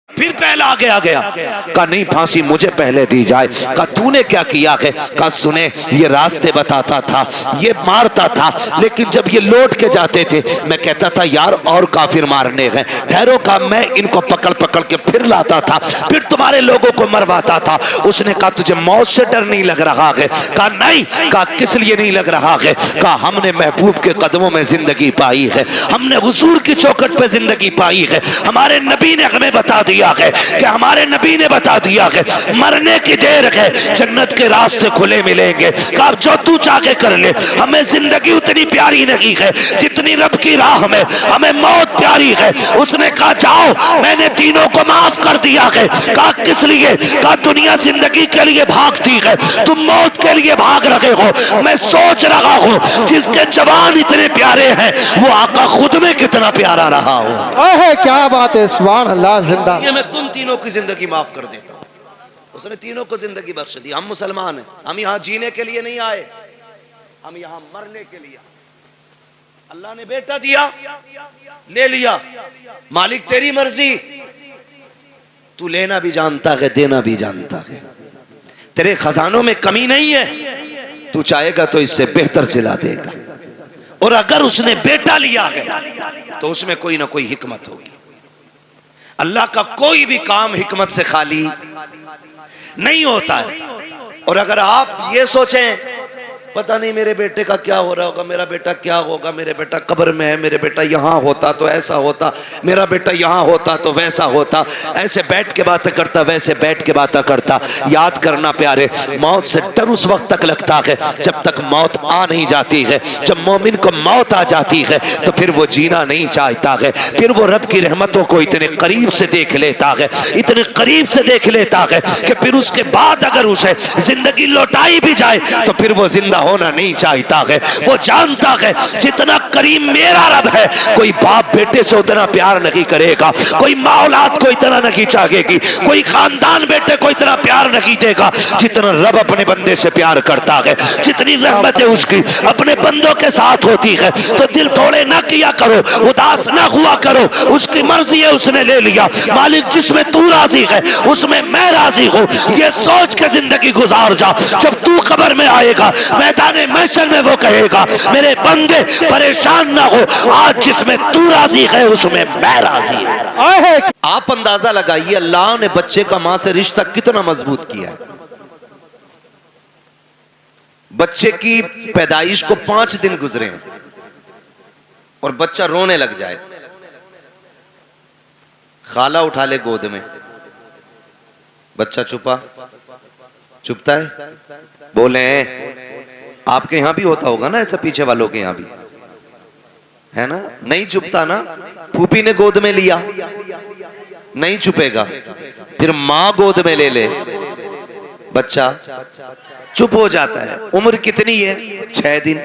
फिर पहला आगे आ गया, कहा नहीं फांसी मुझे पहले दी जाए। कहा तूने क्या किया है? कहा सुने, ये रास्ते बताता था, ये मारता था, लेकिन जब ये लौट के जाते थे मैं कहता था यार और काफिर मारने गए, ठहरो। का मैं इनको पकड़ पकड़ के फिर लाता था, फिर तुम्हारे लोगों को मरवाता था। उसने कहा तुझे मौत से डर नहीं लग रहा है? कहा नहीं। कहा किस लिए नहीं लग रहा है? कहा हमने महबूब के कदमों में जिंदगी पाई है, हमने हुजूर की चौखट पे जिंदगी पाई है। हमारे नबी ने हमें बता दिया है कि हमारे नबी ने बता दिया है मरने की देर है, जन्नत के रास्ते खुले मिलेंगे। कहा जो तू चाहे कर ले, हमें जिंदगी उतनी प्यारी नहीं है जितनी रब की राह में हमें मौत प्यारी है। उसने कहा जाओ, मैंने तीनों को माफ कर दिया है। कहा किस लिए? कहा दुनिया जिंदगी के लिए भागती है, तुम मौत के लिए भाग रहे हो। मैं सोच रहा हूं जिसके जवान इतने प्यारे हैं वो आका खुद में कितना प्यारा रहा हो। क्या बात है, सुभान अल्लाह। जिंदा मैं तुम तीनों की जिंदगी माफ कर देता हूं। उसने तीनों को जिंदगी बख्श दी। हम मुसलमान हैं, हम यहां जीने के लिए नहीं आए, हम यहां मरने के लिए। अल्लाह ने बेटा दिया, ले लिया, मालिक तेरी मर्जी। तू लेना भी जानता है, देना भी जानता है, तेरे खजानों में कमी नहीं है, तू चाहेगा तो इससे बेहतर सिला देगा। और अगर उसने बेटा लिया है तो उसमें कोई ना कोई हिकमत होगी। अल्लाह का कोई भी काम हिकमत से खाली नहीं होता है। और अगर आप ये सोचें पता नहीं मेरे बेटे का क्या हो रहा होगा, मेरा बेटा क्या होगा, मेरे बेटा कब्र में है, मेरे बेटा यहाँ होता तो ऐसा होता, मेरा बेटा यहाँ होता तो वैसा होता, ऐसे बैठ के बातें करता, वैसे बैठ के बातें करता। याद करना प्यारे, मौत से डर उस वक्त तक लगता है जब तक मौत आ नहीं जाती है। जब मोमिन को मौत आ जाती है तो फिर वो जीना नहीं चाहता है, फिर वो रब की रहमतों को इतने करीब से देख लेता है, इतने करीब से देख लेता है कि फिर उसके बाद अगर उसे जिंदगी लौटाई भी जाए तो फिर वो जिंदा होना नहीं चाहता है। वो जानता है जितना करीम मेरा रब है, कोई बाप बेटे से उतना प्यार नहीं करेगा, कोई माँ औलाद को इतना नहीं चाहेगी, कोई खानदान बेटे को इतना प्यार नहीं देगा जितना रब अपने बंदे से प्यार करता है। जितनी रहमत है उसकी अपने बंदों के साथ होती है। तो दिल थोड़े ना किया करो, उदास ना हुआ करो, उसकी मर्जी है, उसने ले लिया। मालिक जिसमें तू राजी है उसमें मैं राजी हूँ, ये सोच के जिंदगी गुजार जा। जब तू कब्र में आएगा मैदान महशर में वो कहेगा मेरे बंदे परेशान ना हो, आज जिसमें तू राजी है उसमें मैं राजी हूं। आप अंदाजा लगाइए अल्लाह ने बच्चे का मां से रिश्ता कितना मजबूत किया है। बच्चे की पैदाइश को 5 दिन गुजरे और बच्चा रोने लग जाए, खाला उठा ले गोद में, बच्चा चुपता है। बोले आपके यहां भी होता होगा ना ऐसा, पीछे वालों के यहां भी है ना, नहीं चुपता ना। फूफी ने गोद में लिया, नहीं चुपेगा, फिर मां गोद में ले ले, बच्चा चुप हो जाता है। उम्र कितनी है? 6 दिन।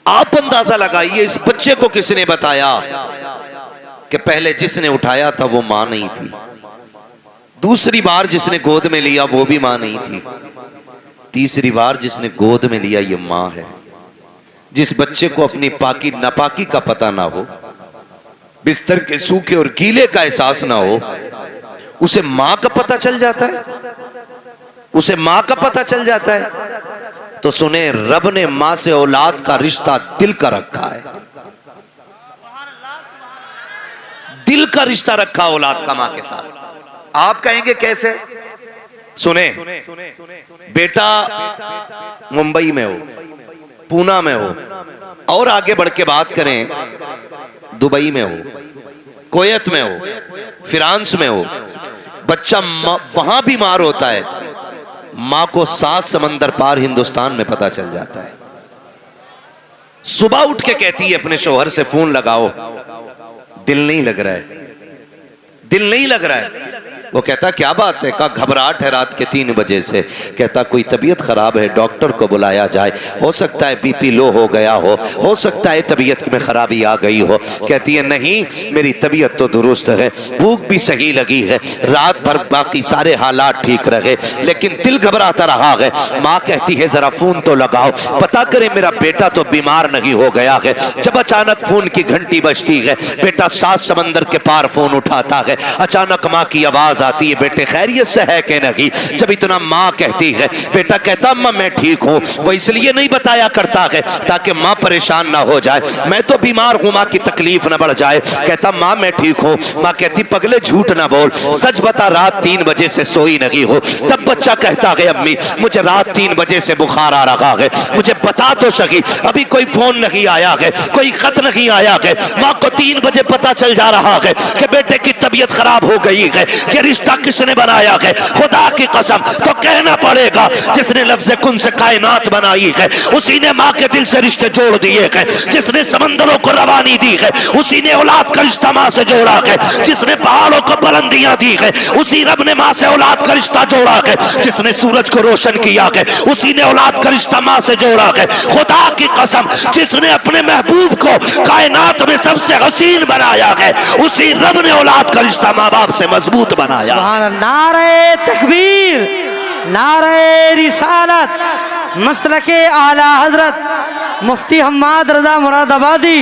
आप अंदाजा लगाइए इस बच्चे को किसने बताया कि पहले जिसने उठाया था वो मां नहीं थी, दूसरी बार जिसने गोद में लिया वो भी मां नहीं थी, तीसरी बार जिसने गोद में लिया ये मां है। जिस बच्चे को अपनी पाकी नापाकी का पता ना हो, बिस्तर के सूखे और गीले का एहसास ना हो, उसे मां का पता चल जाता है, उसे मां का पता चल जाता है। तो सुने, रब ने मां से औलाद का रिश्ता दिल का रखा है, दिल का रिश्ता रखा औलाद का मां के साथ। आप कहेंगे कैसे? सुने, बेटा मुंबई में हो, पूना में हो, और आगे बढ़ के बात करें दुबई में हो, कुवैत में हो, फ्रांस में हो, बच्चा वहां बीमार होता है, मां को 7 समंदर पार हिंदुस्तान में पता चल जाता है। सुबह उठ के कहती है अपने शौहर से फोन लगाओ, दिल नहीं लग रहा है, दिल नहीं लग रहा है। वो कहता क्या बात है? कहा घबराहट है रात के 3 बजे से। कहता कोई तबीयत खराब है, डॉक्टर को बुलाया जाए, हो सकता है बीपी लो हो गया हो सकता है तबीयत में खराबी आ गई हो। कहती है नहीं, मेरी तबीयत तो दुरुस्त है, भूख भी सही लगी है, रात भर बाकी सारे हालात ठीक रहे, लेकिन दिल घबराता रहा है। माँ कहती है जरा फोन तो लगाओ, पता करे मेरा बेटा तो बीमार नहीं हो गया है। जब अचानक फोन की घंटी बजती है, बेटा 7 समंदर के पार फोन उठाता है। अचानक माँ की आवाज आती है, बेटे खैरियत से है कि नहीं? जब इतना माँ कहती है, बेटा कहता अम्मा मैं ठीक हूँ। वो इसलिए नहीं बताया करता है ताकि माँ परेशान ना हो जाए, मैं तो बीमार हूँ, माँ की तकलीफ ना बढ़ जाए। कहता माँ मैं ठीक हूँ। माँ कहती पगले झूठ ना बोल, सच बता रात 3 बजे से सोई नहीं हो। तब बच्चा कहता है अम्मी मुझे रात 3 बजे से बुखार आ रहा है, मुझे बता तो सही, अभी कोई फोन नहीं आया है, कोई खत नहीं आया है। माँ को 3 बजे पता चल जा रहा है कि बेटे की तबीयत खराब हो गई है। ये रिश्ता किसने बनाया है? खुदा की कसम तो कहना पड़ेगा जिसने लफ्ज़ कुन से कायनात बनाई है, उसी ने माँ के दिल से रिश्ते जोड़ दिए हैं। जिसने समंदरों को रवानी दी है, उसी ने औलाद का रिश्ता माँ से जोड़ा है। जिसने पहाड़ों को बुलंदियां दी है, उसी रब ने माँ से औलाद का रिश्ता जोड़ा है। जिसने सूरज को रोशन किया है, उसी ने औलाद का रिश्ता माँ से जोड़ा है। खुदा की कसम जिसने अपने महबूब को कायनात में सबसे हसीन बनाया है, उसी रब ने औलाद का रिश्ता माँ बाप से मजबूत बनाया। नारे तकबीर, नारे रिसालत, मसलके आला हजरत मुफ्ती हम्माद रजा मुरादाबादी,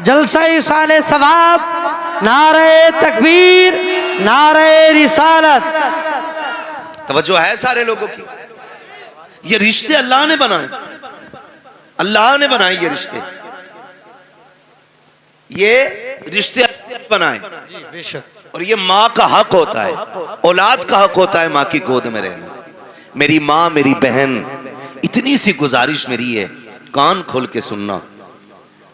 जलसा साले सवाब, नारे तकबीर, नारे रिसालत। तवज्जो है सारे लोगों की। ये रिश्ते अल्लाह ने बनाए, अल्लाह ने बनाए ये रिश्ते, ये रिश्ते बनाए। और ये माँ का हक होता है, औलाद का हक होता है माँ की गोद में रहना। मेरी माँ मेरी बहन, इतनी सी गुजारिश मेरी है, कान खोल के सुनना,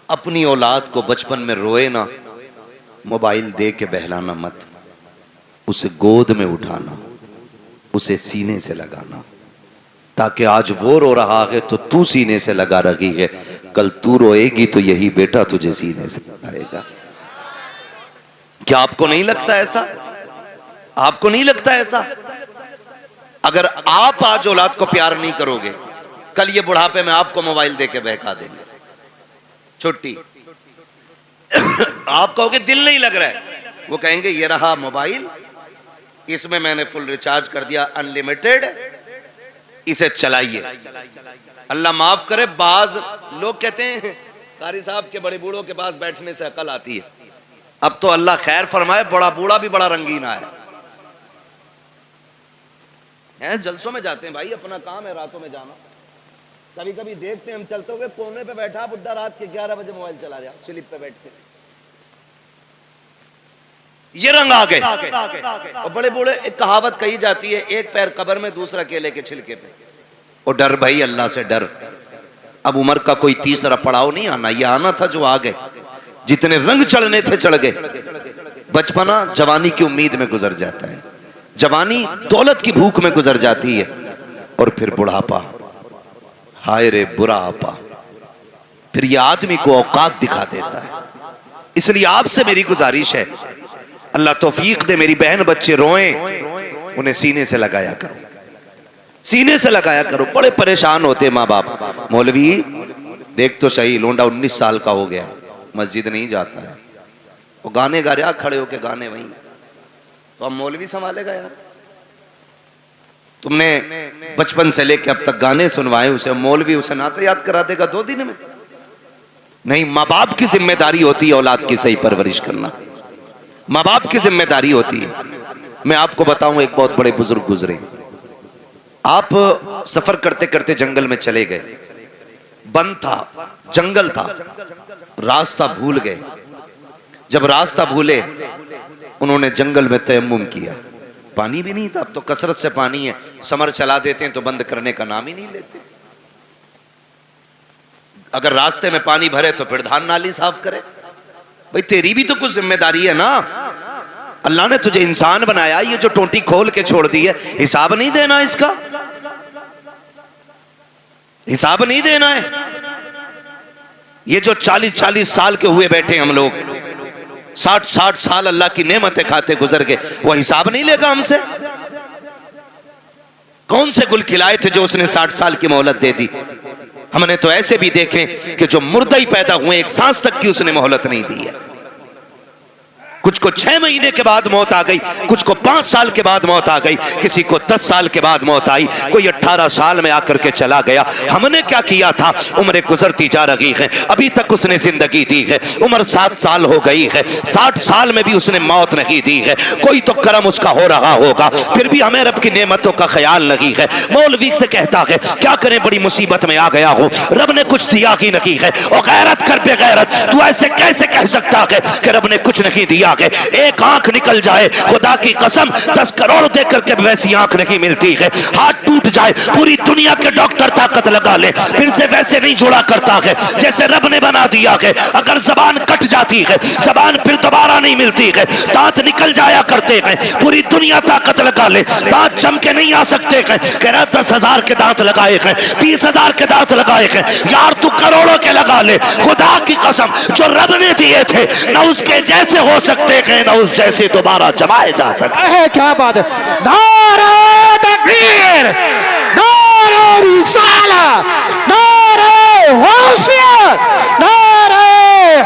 अपनी औलाद को बचपन में रोए ना, मोबाइल दे के बहलाना मत, उसे गोद में उठाना, उसे सीने से लगाना, ताकि आज वो रो रहा है तो तू सीने से लगा रही है, कल तू रोएगी तो यही बेटा तुझे सीने से लगाएगा। क्या आपको नहीं लगता ऐसा? आपको नहीं लगता ऐसा? अगर आप आज औलाद को प्यार नहीं करोगे, कल ये बुढ़ापे में आपको मोबाइल देके बहका देंगे, छुट्टी। आप कहोगे दिल नहीं लग रहा है, वो कहेंगे ये रहा मोबाइल, इसमें मैंने फुल रिचार्ज कर दिया, अनलिमिटेड, इसे चलाइए। अल्लाह माफ करे, बाज लोग कहते हैं कारी साहब के बड़े बूढ़ों के पास बैठने से अकल आती है। अब तो अल्लाह खैर फरमाए, बड़ा बूढ़ा भी बड़ा रंगीन है। जलसों में जाते हैं भाई, अपना काम है रातों में जाना। कभी कभी देखते हैं हम चलते हुए, कोने पे बैठा बुड्ढा रात के 11 बजे मोबाइल चला रहा, स्लिप पे बैठ के। ये रंग आ गए। और बड़े बूढ़े, एक कहावत कही जाती है, एक पैर कब्र में दूसरा केले के छिलके पे। और डर भाई, अल्लाह से डर। अब उम्र का कोई तीसरा पड़ाव नहीं आना, ये आना था जो आ गए। जितने रंग चढ़ने थे चढ़ गए। बचपना जवानी की उम्मीद में गुजर जाता है, जवानी दौलत की भूख में गुजर जाती है, और फिर बुढ़ापा, हाय रे बुढ़ापा, फिर ये आदमी को औकात दिखा देता है। इसलिए आपसे मेरी गुजारिश है, अल्लाह तौफीक दे, मेरी बहन बच्चे रोएं, उन्हें सीने से लगाया करो, सीने से लगाया करो। बड़े परेशान होते माँ बाप, मौलवी देख तो सही, लोंडा 19 साल का हो गया, मस्जिद नहीं जाता है, वो गाने गा रहा, खड़े होके गाने वहीं, तो अब मौलवी संभालेगा यार? तुमने बचपन से लेके अब तक गाने सुनवाए उसे, मौलवी उसे नाते याद करा देगा 2 दिन में? नहीं, माँ बाप की जिम्मेदारी होती है औलाद की सही परवरिश करना, माँ बाप की जिम्मेदारी होती है। मैं आपको बताऊं, एक बहुत बड़े बुजुर्ग गुजरे, आप सफर करते करते जंगल में चले गए, बंद था, जंगल था, रास्ता भूल गए। जब रास्ता भूले, उन्होंने जंगल में तयम्मुम किया, पानी भी नहीं था, अब तो कसरत से पानी है, समर चला देते हैं तो बंद करने का नाम ही नहीं लेते। अगर रास्ते में पानी भरे तो फिर धान नाली साफ करे। भाई तेरी भी तो कुछ जिम्मेदारी है ना, अल्लाह ने तुझे इंसान बनाया, ये जो टोंटी खोल के छोड़ दी है, हिसाब नहीं देना इसका, हिसाब नहीं देना है। ये जो 40-40 साल के हुए बैठे हम लोग, 60-60 साल अल्लाह की नेमतें खाते गुजर गए, वो हिसाब नहीं लेगा हमसे? कौन से गुल खिलाए थे जो उसने 60 साल की मोहलत दे दी? हमने तो ऐसे भी देखे कि जो मुर्दा ही पैदा हुए, एक सांस तक की उसने मोहलत नहीं दी है। कुछ को 6 महीने के बाद मौत आ गई, कुछ को 5 साल के बाद मौत आ गई, किसी को 10 साल के बाद मौत आई, कोई 18 साल में आकर के चला गया। हमने क्या किया था? उम्र गुजरती जा रही है, अभी तक उसने जिंदगी दी है, उम्र 7 साल हो गई है, 60 साल में भी उसने मौत नहीं दी है। कोई तो करम उसका हो रहा होगा, फिर भी हमें रब की नेमतों का ख्याल नहीं है। मौलवी से कहता है क्या करें, बड़ी मुसीबत में आ गया हो, रब ने कुछ दिया ही नहीं है। और गैरत कर बेगैरत, तू ऐसे कैसे कह सकता है कि रब ने कुछ नहीं दिया? एक आंख निकल जाए, खुदा की कसम 10 करोड़ दे करके वैसी आंख नहीं मिलती है। हाथ टूट जाए, पूरी दुनिया के डॉक्टर ताकत लगा ले, फिर से वैसे नहीं जोड़ा करता है जैसे रब ने बना दिया है। अगर जबान कट जाती है, जबान फिर दोबारा नहीं मिलती है, दांत निकल जाया करते हैं, पूरी दुनिया ताकत लगा ले, दांत चमके नहीं आ सकते हैं। कह रहा 10,000 के दांत लगाए हैं, 20,000 के दांत लगाए हैं, यार तू करोड़ों के लगा ले, खुदा की कसम जो रब ने दिए थे ना उसके जैसे हो सकते हैं, ना उस जैसे दोबारा जमाए जा सकते है। क्या बात है, नारे तकबीर, नारे रिसालत, नारे होशियत, नारे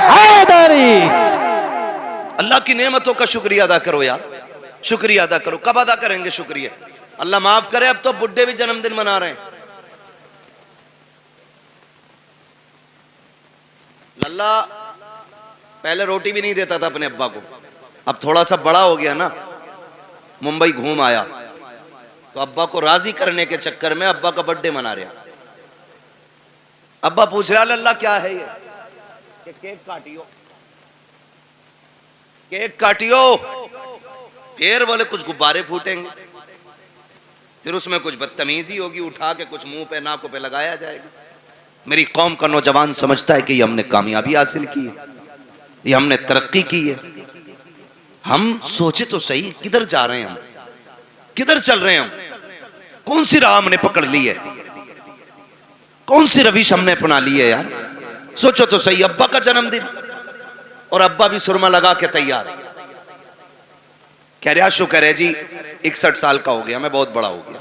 हैदरी। अल्लाह की नेमतों का शुक्रिया अदा करो यार, शुक्रिया अदा करो। कब अदा करेंगे शुक्रिया? अल्लाह माफ करे, अब तो बुड्ढे भी जन्मदिन मना रहे हैं। लल्ला पहले रोटी भी नहीं देता था अपने अब्बा को, अब थोड़ा सा बड़ा हो गया ना, मुंबई घूम आया तो अब्बा को राजी करने के चक्कर में अब्बा का बर्थडे मना रहा। अब्बा पूछ रहा लल्ला क्या है ये? कि केक काटियो, केक काटियो। फिर बोले कुछ गुब्बारे फूटेंगे, फिर उसमें कुछ बदतमीजी होगी, उठा के कुछ मुंह पे नाकों पे लगाया जाएगा। मेरी कौम का नौजवान समझता है कि ये हमने कामयाबी हासिल की है, ये हमने तरक्की की है। हम सोचे तो सही, किधर जा रहे हैं हम, किधर चल रहे हैं हम, कौन सी राह हमने पकड़ ली है, कौन सी रविश हमने अपना ली है यार? सोचो तो सही। अब्बा का जन्मदिन और अब्बा भी सुरमा लगा के तैयार, कह रहा शुक्र है जी 61 साल का हो गया, मैं बहुत बड़ा हो गया।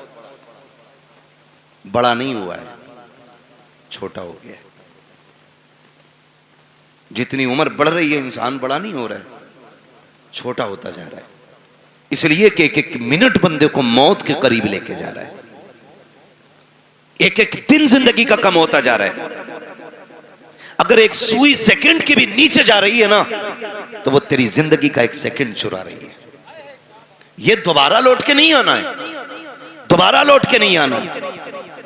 बड़ा नहीं हुआ है, छोटा हो गया। जितनी उम्र बढ़ रही है इंसान बड़ा नहीं हो रहा है, छोटा होता जा रहा है। इसलिए कि एक मिनट बंदे को मौत के करीब लेके जा रहा है, एक एक दिन जिंदगी का कम होता जा रहा है। अगर एक सुई सेकंड की भी नीचे जा रही है ना, तो वो तेरी जिंदगी का एक सेकंड चुरा रही है। ये दोबारा लौट के नहीं आना है, दोबारा लौट के नहीं आना।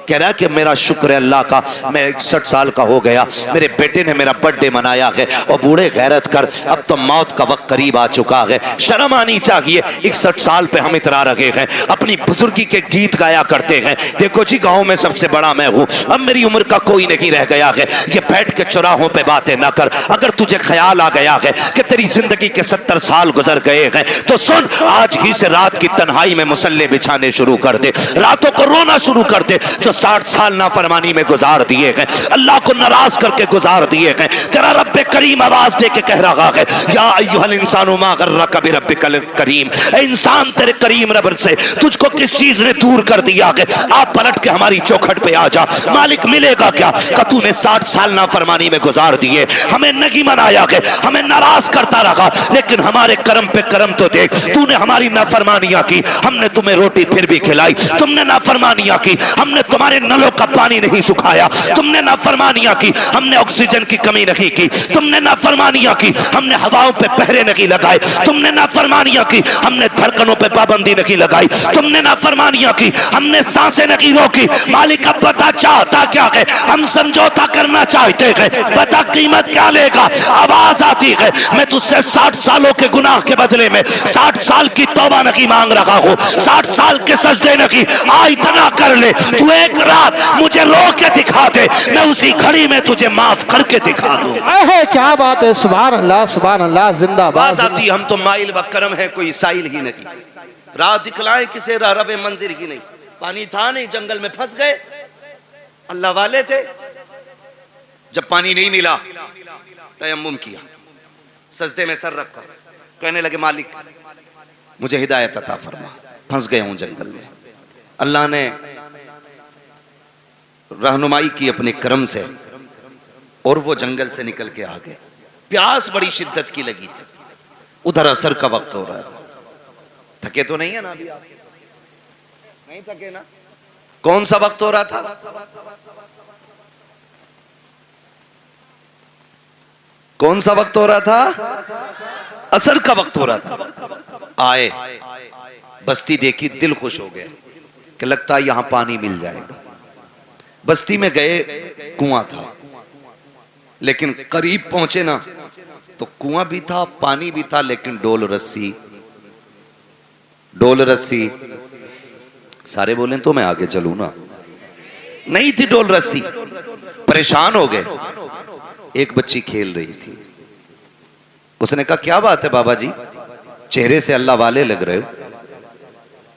कह रहा कि मेरा शुक्र है अल्लाह का, मैं 61 साल का हो गया, मेरे बेटे ने मेरा बर्थडे मनाया है। और बूढ़े गैरत कर, अब तो मौत का वक्त करीब आ चुका है, शर्म आनी चाहिए। 61 साल पे हम इतरा रहे हैं, अपनी बुजुर्गी के गीत गाया करते हैं। देखो जी गांव में सबसे बड़ा मैं हूँ, अब मेरी उम्र का कोई नहीं रह गया है। ये बैठ के चौराहों पे बातें ना कर। अगर तुझे ख्याल आ गया है कि तेरी जिंदगी के 70 साल गुजर गए हैं, तो सुन, आज ही से रात की तन्हाई में मुसल्ले बिछाने शुरू कर दे, रातों को रोना शुरू कर दे। जो 60 साल नाफरमानी में गुजार दिए हैं, अल्लाह को नाराज करके गुजार दिए हैं, तेरा रब्बे करीम आवाज दे के कह रहा है, या अय्युहल इंसानु मा गर्रका बिरब्बिकल करीम। ए इंसान, तेरे करीम रब से तुझको किस चीज ने दूर कर दिया है? आप पलट के हमारी चौखट पे आ जा, मालिक मिलेगा क्या? का तूने 60 साल नाफरमानी में गुजार दिए, हमें नहीं मनाया है, हमें नाराज करता रहा, लेकिन हमारे करम पे करम तो देख, तूने हमारी नाफरमानियां की, हमने तुम्हें रोटी फिर भी खिलाई। तुमने नाफरमानियां की, हमने तुम्हारे नलों का पानी नहीं सुखाया। तुमने नाफरमानियां की, हमने ऑक्सीजन की कमी नहीं की। तुमने नाफरमानियां की, हमने हवाओं पे पहरे नहीं लगाए। तुमने नाफरमानियां की, हमने धड़कनों पे पाबंदी नहीं लगाई। तुमने नाफरमानियां की, हमने सांसें नहीं रोकी। मालिक अब बता चाहता क्या है? हम समझौता करना चाहते हैं, बता कीमत क्या लेगा? आवाज आती है, मैं तुझसे 60 सालों के गुनाह के बदले में 60 साल की तौबा नहीं मांग रहा हूँ, 60 साल के सजदे नहीं। आ इतना कर ले, तू एक रात मुझे रो के दिखा दे, मैं उसी घड़ी में तुझे माफ करके दिखा दूं। है क्या बात है, सुभान अल्लाह, सुभान अल्लाह, जिंदाबाद। आती हम तो माइल व करम है, कोई साइल ही नहीं, राह दिखलाए किसे रबे मंजिल ही नहीं। पानी था नहीं, जंगल में फंस गए, अल्लाह वाले थे। जब पानी नहीं मिला तयम्मुम किया, सजदे में सर रखा, कहने लगे मालिक मुझे हिदायत अता फरमा, फंस गया हूं जंगल में। अल्लाह ने रहनुमाई की अपने करम से और वो जंगल से निकल के आ गए। प्यास बड़ी शिद्दत की लगी थी, उधर असर का वक्त हो रहा था। थके तो नहीं है ना अभी आप? नहीं थके ना? कौन सा वक्त हो रहा था? कौन सा वक्त हो रहा था? असर का वक्त हो रहा था। आए, बस्ती देखी, दिल खुश हो गया कि लगता है यहां पानी मिल जाएगा। बस्ती में गए, कुआं था, लेकिन करीब पहुंचे ना तो कुआं भी था, पानी भी था, लेकिन डोल रस्सी। सारे बोले तो मैं आगे चलूं ना, नहीं थी डोल रस्सी। परेशान हो गए। एक बच्ची खेल रही थी, उसने कहा क्या बात है बाबा जी, चेहरे से अल्लाह वाले लग रहे हो,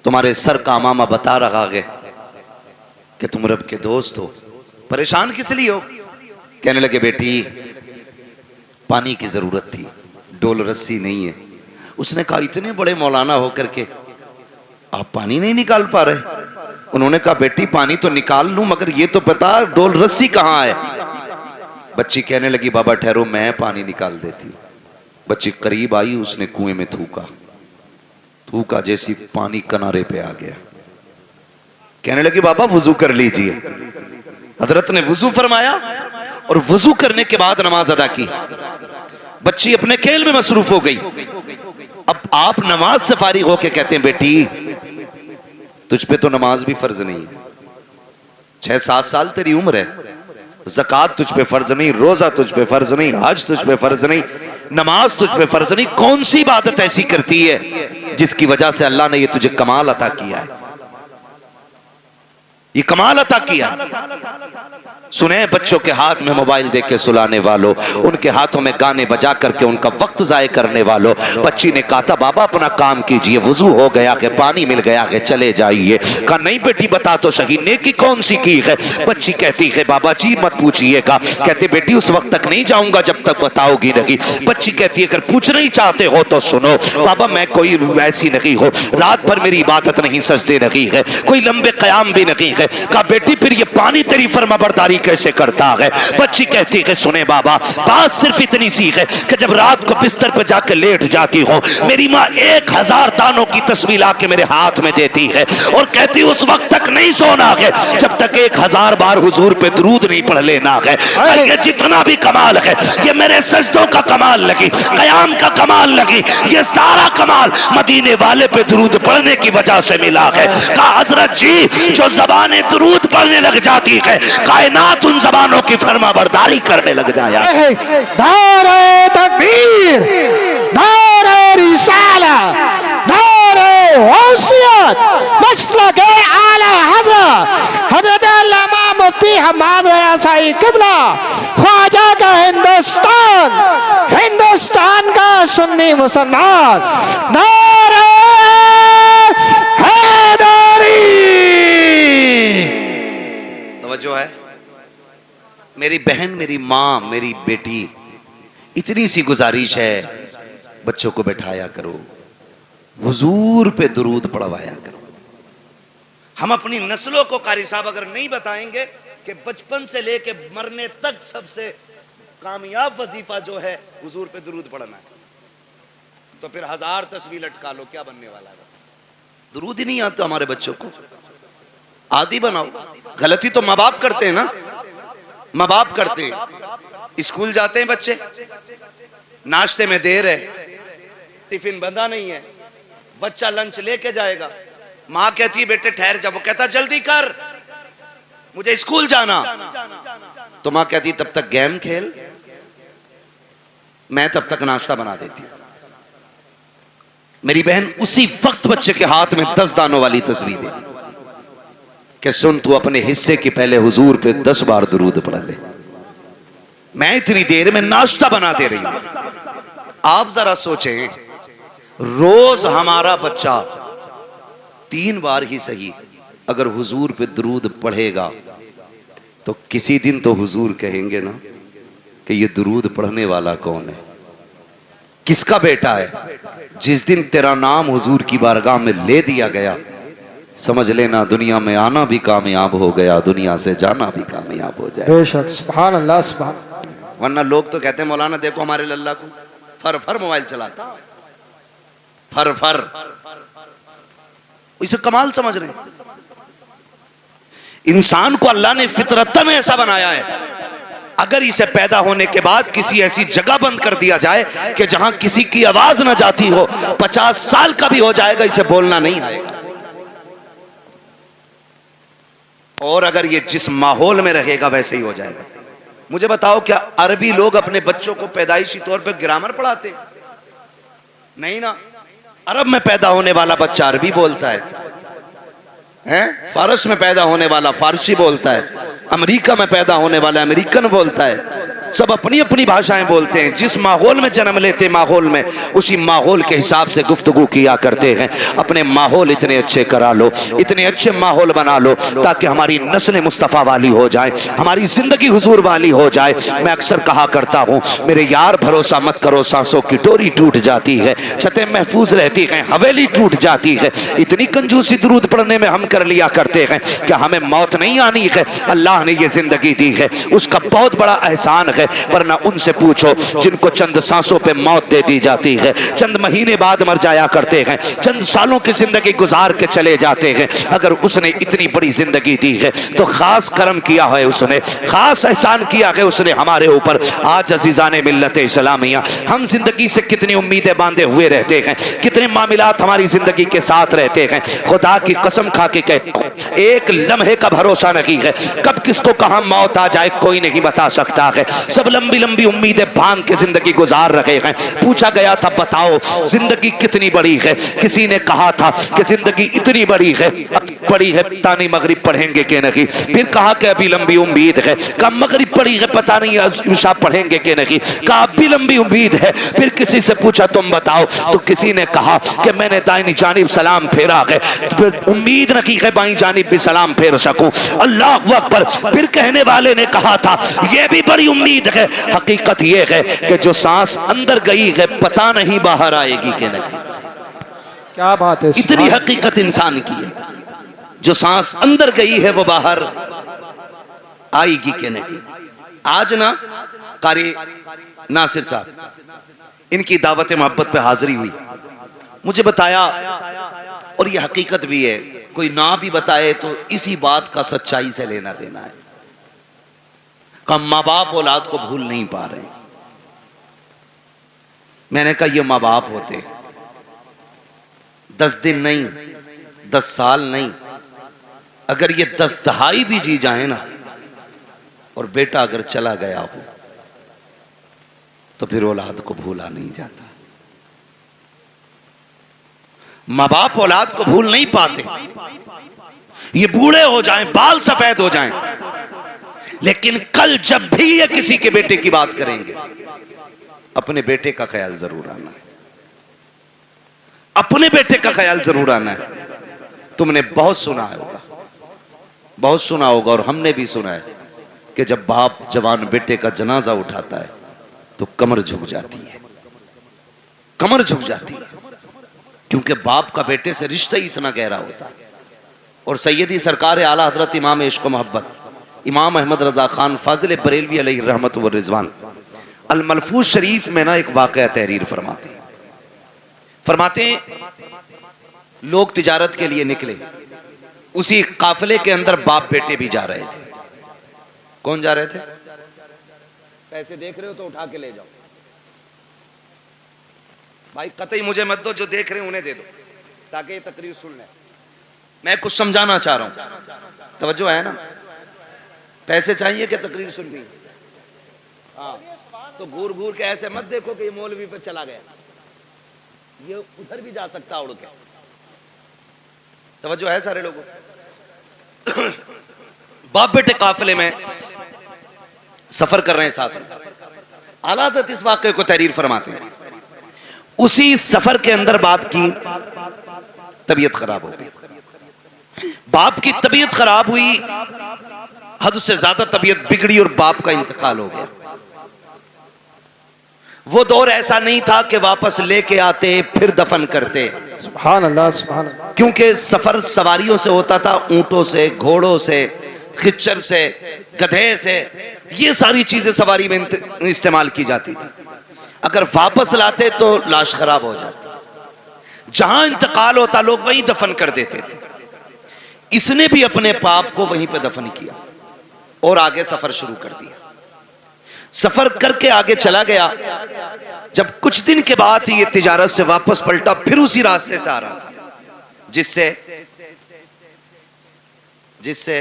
तुम्हारे सर का मामा बता रहा है कि तुम रब के दोस्त हो, परेशान किस लिए हो? कहने लगे बेटी पानी की जरूरत थी, डोल रस्सी नहीं है। उसने कहा इतने बड़े मौलाना होकर के आप पानी नहीं निकाल पा रहे? उन्होंने कहा बेटी पानी तो निकाल लूं, मगर ये तो पता डोल रस्सी कहां है। बच्ची कहने लगी बाबा ठहरो, मैं पानी निकाल देती। बच्ची करीब आई, उसने कुएं में थूका, जैसी पानी किनारे पे आ गया। कहने लगी बाबा वुजू कर लीजिए। हजरत ने वुजू फरमाया और वुजू करने के बाद नमाज अदा की। बच्ची अपने खेल में मसरूफ हो गई। अब आप नमाज से फारिग होके कहते हैं बेटी तुझ पे तो नमाज भी फर्ज नहीं है, 6-7 साल तेरी उम्र है, ज़कात तुझ पे फर्ज नहीं, रोजा तुझ पे फर्ज नहीं, हज तुझ पे फर्ज नहीं, नमाज तुझ पे फर्ज नहीं, कौन सी इबादत ऐसी करती है जिसकी वजह से अल्लाह ने ये तुझे कमाल अता किया है, ये कमाल अता किया। सुने बच्चों के हाथ में मोबाइल देख के सुलाने वालों, उनके हाथों में गाने बजा करके उनका वक्त जाय करने वालों। बच्ची ने कहा था बाबा अपना काम कीजिए, वुजू हो गया है, पानी मिल गया है, चले जाइए। कहा नहीं बेटी बता तो सही, नेकी कौन सी की है? बच्ची कहती है बाबा जी मत पूछिएगा। कहते बेटी उस वक्त तक नहीं जाऊंगा जब तक बताओगी नहीं। बच्ची कहती है अगर पूछना ही चाहते हो तो सुनो बाबा, मैं कोई वैसी नहीं हो, रात भर मेरी इबादत नहीं, सजदे नहीं है, कोई लंबे कयाम भी नहीं है। कहा बेटी फिर ये पानी तेरी फरमाबरदारी कैसे करता है? बच्ची कहती है सुने बाबा, बात सिर्फ इतनी सी है कि जब रात को बिस्तर पर जाकर लेट जाती हो, मेरी माँ 1000 दानों की तस्वीर आके मेरे हाथ में देती है और कहती उस वक्त तक नहीं सोना है जब तक 1000 बार हुजूर पे दरूद नहीं पढ़ लेना है। ये जितना भी कमाल है, ये मेरे सजदों का कमाल लगी, कयाम का कमाल लगी, ये सारा कमाल मदीने वाले पे दरूद पढ़ने की वजह से मिला है। कहा हजरत जी जो ज़बानें दरूद पढ़ने लग जाती है, कायनात उन ज़बानों की फरमाबरदारी करने लग जाया। नारे तकबीर, नारे रिसाला, नारे गौसियत, मसलक आला हज़रत हज़रत अल्लामा मुफ्ती हम्माद रज़ा साईं किबला, ख्वाजा का हिंदुस्तान, हिंदुस्तान का सुन्नी मुसलमान, नारे हैदरी। तवज्जो है मेरी बहन, मेरी माँ, मेरी बेटी, इतनी सी गुजारिश है बच्चों को बैठाया करो, हुजूर पे दुरूद पढ़वाया करो। हम अपनी नस्लों को कारी साहब अगर नहीं बताएंगे कि बचपन से लेके मरने तक सबसे कामयाब वजीफा जो है हुजूर पे दुरूद पढ़ना है, तो फिर 1000 तस्वीर लटका लो, क्या बनने वाला है? दुरूद ही नहीं आता हमारे बच्चों को, आदि बनाओ। गलती तो माँ बाप करते हैं ना, माँ बाप करते हैं। स्कूल जाते हैं बच्चे, नाश्ते में देर है, टिफिन बंधा नहीं है, बच्चा लंच लेके जाएगा, माँ कहती है बेटे ठहर जा, वो कहता जल्दी कर मुझे स्कूल जाना, तो माँ कहती तब तक गेम खेल, मैं तब तक नाश्ता बना देती हूं। मेरी बहन उसी वक्त बच्चे के हाथ में 10 दानों वाली तस्वीर दे कि सुन तू अपने हिस्से के पहले हुजूर पे 10 बार दुरूद पढ़ ले, मैं इतनी देर में नाश्ता बना दे रही हूं। आप जरा सोचें, रोज हमारा बच्चा 3 बार ही सही अगर हुजूर पे दुरूद पढ़ेगा तो किसी दिन तो हुजूर कहेंगे ना कि ये दुरूद पढ़ने वाला कौन है। किसका बेटा है? जिस दिन तेरा नाम हुजूर की बारगाह में ले दिया गया, समझ लेना दुनिया में आना भी कामयाब हो गया, दुनिया से जाना भी कामयाब हो जाए। बेशक, सुभान अल्लाह, सुभान। वरना लोग तो कहते हैं मौलाना देखो हमारे लल्ला को, फर फर मोबाइल चलाता, फर फर, इसे कमाल समझ रहे हैं। इंसान को अल्लाह ने फितरतन ऐसा बनाया है, अगर इसे पैदा होने के बाद किसी ऐसी जगह बंद कर दिया जाए कि जहां किसी की आवाज ना जाती हो, 50 साल का भी हो जाएगा, इसे बोलना नहीं आएगा। और अगर ये जिस माहौल में रहेगा वैसे ही हो जाएगा। मुझे बताओ, क्या अरबी लोग अपने बच्चों को पैदाइशी तौर पर ग्रामर पढ़ाते? नहीं ना। अरब में पैदा होने वाला बच्चा अरबी बोलता है, फारस में पैदा होने वाला फारसी बोलता है, अमेरिका में पैदा होने वाला अमेरिकन बोलता है। सब अपनी अपनी भाषाएं बोलते हैं। जिस माहौल में जन्म लेते माहौल में, उसी माहौल के हिसाब से गुफ्तगू किया करते हैं। अपने माहौल इतने अच्छे करा लो, इतने अच्छे माहौल बना लो ताकि हमारी नस्ल मुस्तफ़ा वाली हो जाए, हमारी जिंदगी हुजूर वाली हो जाए। मैं अक्सर कहा करता हूँ, मेरे यार भरोसा मत करो, सांसों की डोरी टूट जाती है, छतें महफूज रहती हैं, हवेली टूट जाती है। इतनी कंजूसी दुरूद पढ़ने में हम कर लिया करते हैं कि हमें मौत नहीं आनी है, अल्लाह ने ये जिंदगी दी है, उसका बहुत बड़ा एहसान है। वरना उनसे पूछो जिनको चंद सांसों पे मौत दे दी जाती है, चंद महीने बाद मर जाया करते हैं, चंद सालों की जिंदगी गुजार के चले जाते हैं। अगर उसने इतनी बड़ी जिंदगी दी है तो खास करम किया है उसने, खास एहसान किया है उसने हमारे ऊपर। आज अजीजाने मिल्लत इस्लामिया, हम जिंदगी से कितनी उम्मीदें बांधे हुए रहते हैं, कितने मामलात हमारी जिंदगी के साथ रहते हैं। खुदा की कसम खा के कहते, एक लम्हे का भरोसा नहीं है, कब किसको कहां मौत आ जाए कोई नहीं बता सकता है। सब लंबी लंबी उम्मीदें बांध के जिंदगी गुजार रहे हैं। पूछा गया था, बताओ जिंदगी कितनी बड़ी है? किसी ने कहा था कि जिंदगी इतनी बड़ी है, पड़ी है पता नहीं मगरिब पढ़ेंगे कि नहीं। फिर कहा कि अभी लंबी उम्मीद है, कहा मगरिब पड़ी है पता नहीं इशा पढ़ेंगे कि नहीं। कहा अभी लंबी उम्मीद है। फिर किसी से पूछा तुम बताओ, तो किसी ने कहा कि मैंने दाहिनी जानिब सलाम फेरा है, उम्मीद रखी है बाईं जानिब भी सलाम फेर सकूं। अल्लाह अकबर। फिर कहने वाले ने कहा था यह भी बड़ी उम्मीद है। हकीकत यह है कि जो सांस अंदर गई है पता नहीं बाहर आएगी कि नहीं। क्या बात है, इतनी हकीकत इंसान की है, जो सांस अंदर गई है वो बाहर आएगी कि नहीं। आज ना कारी नासिर साहब, इनकी दावत मोहब्बत पे हाजिरी हुई, मुझे बताया, और ये हकीकत भी है, कोई ना भी बताए तो इसी बात का सच्चाई से लेना देना है। माँ बाप औलाद को भूल नहीं पा रहे। मैंने कहा ये माँ बाप होते 10 दिन नहीं, 10 साल नहीं, अगर ये 10 दहाई भी जी जाए ना, और बेटा अगर चला गया हो तो फिर औलाद को भूला नहीं जाता। माँ बाप औलाद को भूल नहीं पाते। ये बूढ़े हो जाएं, बाल सफेद हो जाएं, लेकिन कल जब भी ये किसी के बेटे की बात करेंगे, अपने बेटे का ख्याल जरूर आना है, अपने बेटे का ख्याल जरूर आना है। तुमने बहुत सुना होगा, बहुत सुना होगा, और हमने भी सुना है कि जब बाप जवान बेटे का जनाजा उठाता है तो कमर झुक जाती है, कमर झुक जाती है, क्योंकि बाप का बेटे से रिश्ता ही इतना गहरा होता है। और सैयदी सरकार आला हजरत इमाम इश्क मोहब्बत इमाम अहमद रजा खान फाजिल बरेलवी अलैहि रहमत व रिजवान अल मलफूज शरीफ में ना एक वाक़या तहरीर फरमाते लोग तिजारत के लिए निकले, उसी काफिले के अंदर बाप बेटे भी जा रहे थे। कौन जा रहे थे? पैसे देख रहे हो तो उठा के ले जाओ भाई, कतई मुझे मत दो, जो देख रहे हैं उन्हें दे दो ताकि ये तकरीर सुन ले। मैं कुछ समझाना चाह रहा हूं, तवज्जो है ना? पैसे चाहिए कि तकरीर सुननी? हाँ, तो घूर घूर के ऐसे मत देखो कि ये मौलवी पे चला गया, ये उधर भी जा सकता उड़ के। तवज्जो है सारे लोगों? बाप बेटे काफिले में सफर कर रहे हैं साथ में। आला हज़रत इस वाक़े को तहरीर फरमाते हैं। उसी सफर के अंदर बाप की तबीयत खराब हो गई। बाप की तबीयत खराब हुई, हद से ज्यादा तबीयत बिगड़ी और बाप का इंतकाल हो गया। वो दौर ऐसा नहीं था कि वापस लेके आते फिर दफन करते, सुभान अल्लाह सुभान अल्लाह। क्योंकि सफर सवारियों से होता था, ऊंटों से, घोड़ों से, खच्चर से, गधे से, ये सारी चीजें सवारी में इस्तेमाल की जाती थी। अगर वापस लाते तो लाश खराब हो जाती, जहां इंतकाल होता लोग वहीं दफन कर देते थे। इसने भी अपने पाप को वहीं पे दफन किया और आगे सफर शुरू कर दिया। सफर करके आगे चला गया। जब कुछ दिन के बाद ये तिजारत से वापस पलटा, फिर उसी रास्ते से आ रहा था जिससे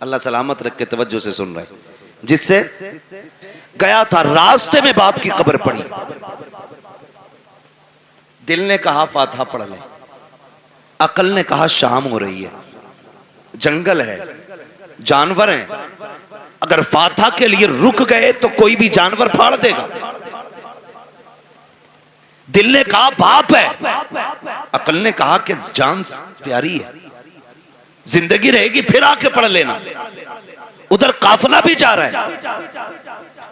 अल्लाह सलामत रख के तवज्जो से सुन रहे, जिससे गया था। रास्ते में बाप की कब्र पड़ी। दिल ने कहा फातिहा पढ़ ले, अकल ने कहा शाम हो रही है, जंगल है, जानवर हैं, अगर फातिहा के लिए रुक गए तो कोई भी जानवर फाड़ देगा। दिल ने कहा बाप है, अकल ने कहा कि जान प्यारी है, जिंदगी रहेगी फिर आके पढ़ लेना, उधर काफिला भी जा रहा है।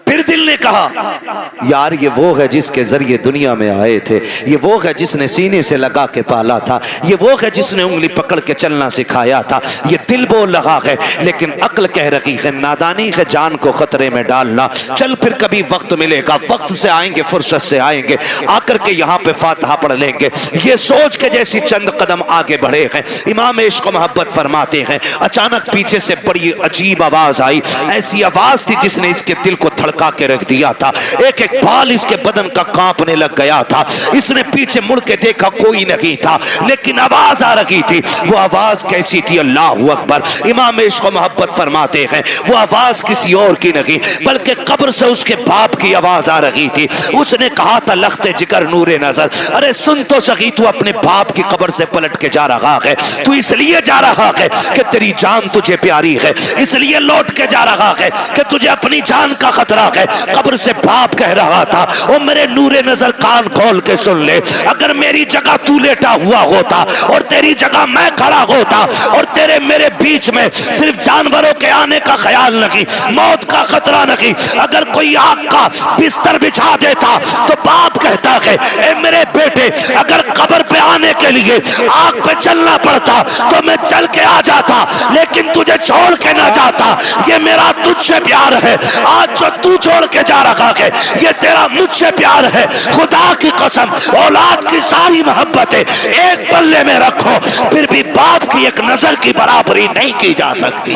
फिर दिल ने कहा यार ये वो है जिसके जरिए दुनिया में आए थे, ये वो है जिसने सीने से लगा के पाला था, ये वो है जिसने उंगली पकड़ के चलना सिखाया था। ये दिल बोल रहा है, लेकिन अक्ल कह रही है नादानी है जान को खतरे में डालना। चल फिर कभी वक्त मिलेगा, वक्त से आएंगे, फुर्सत से आएंगे, आकर के यहाँ पे फातिहा पढ़ लेंगे। ये सोच के जैसी चंद कदम आगे बढ़े हैं, इमाम इश्क मोहब्बत फरमाते हैं अचानक पीछे से बड़ी अजीब आवाज आई। ऐसी आवाज थी जिसने इसके दिल को धड़का के रख दिया था। एक एक बाल इसके बदन का कांपने लग गया था। इसने पीछे मुड़ के देखा, कोई नहीं था, लेकिन आवाज आ रही थी। वो आवाज कैसी थी? अल्लाहु अकबर। इमाम इश्क मोहब्बत फरमाते हैं वो आवाज किसी और की नहीं बल्कि कब्र से उसके बाप की आवाज आ रही थी। उसने कहा था लख्ते जिगर नूरे नजर, अरे सुन तो सही, तू अपने बाप की कब्र से पलट के जा रहा है। तू इसलिए जा रहा है कि तेरी जान तुझे प्यारी है, इसलिए लौट के जा रहा है कि तुझे अपनी जान का खतरा है। कब्र से बाप कह रहा था ओ मेरे नूरे नजर कान खोल के सुन ले, अगर मेरी जगह तू लेटा हुआ होता और तेरी जगह मैं खड़ा होता और तेरे मेरे बीच में सिर्फ जानवरों के आने का ख्याल नहीं, मौत का खतरा नहीं, अगर कोई आग का बिस्तर बिछा देता तो बाप कहता है ए मेरे बेटे अगर कब्र पे आने के लिए आग पे चलना पड़ता तो मैं चल के आ जाता, लेकिन तुझे छोड़ के ना जाता। ये मेरा तुझसे प्यार है, आज जो तू छोड़ के जा रहा है ये तेरा मुझसे प्यार है। खुदा की कसम औलाद की सारी मोहब्बतें एक पल्ले में रखो, फिर भी बाप की एक नजर की बराबरी नहीं की जा सकती।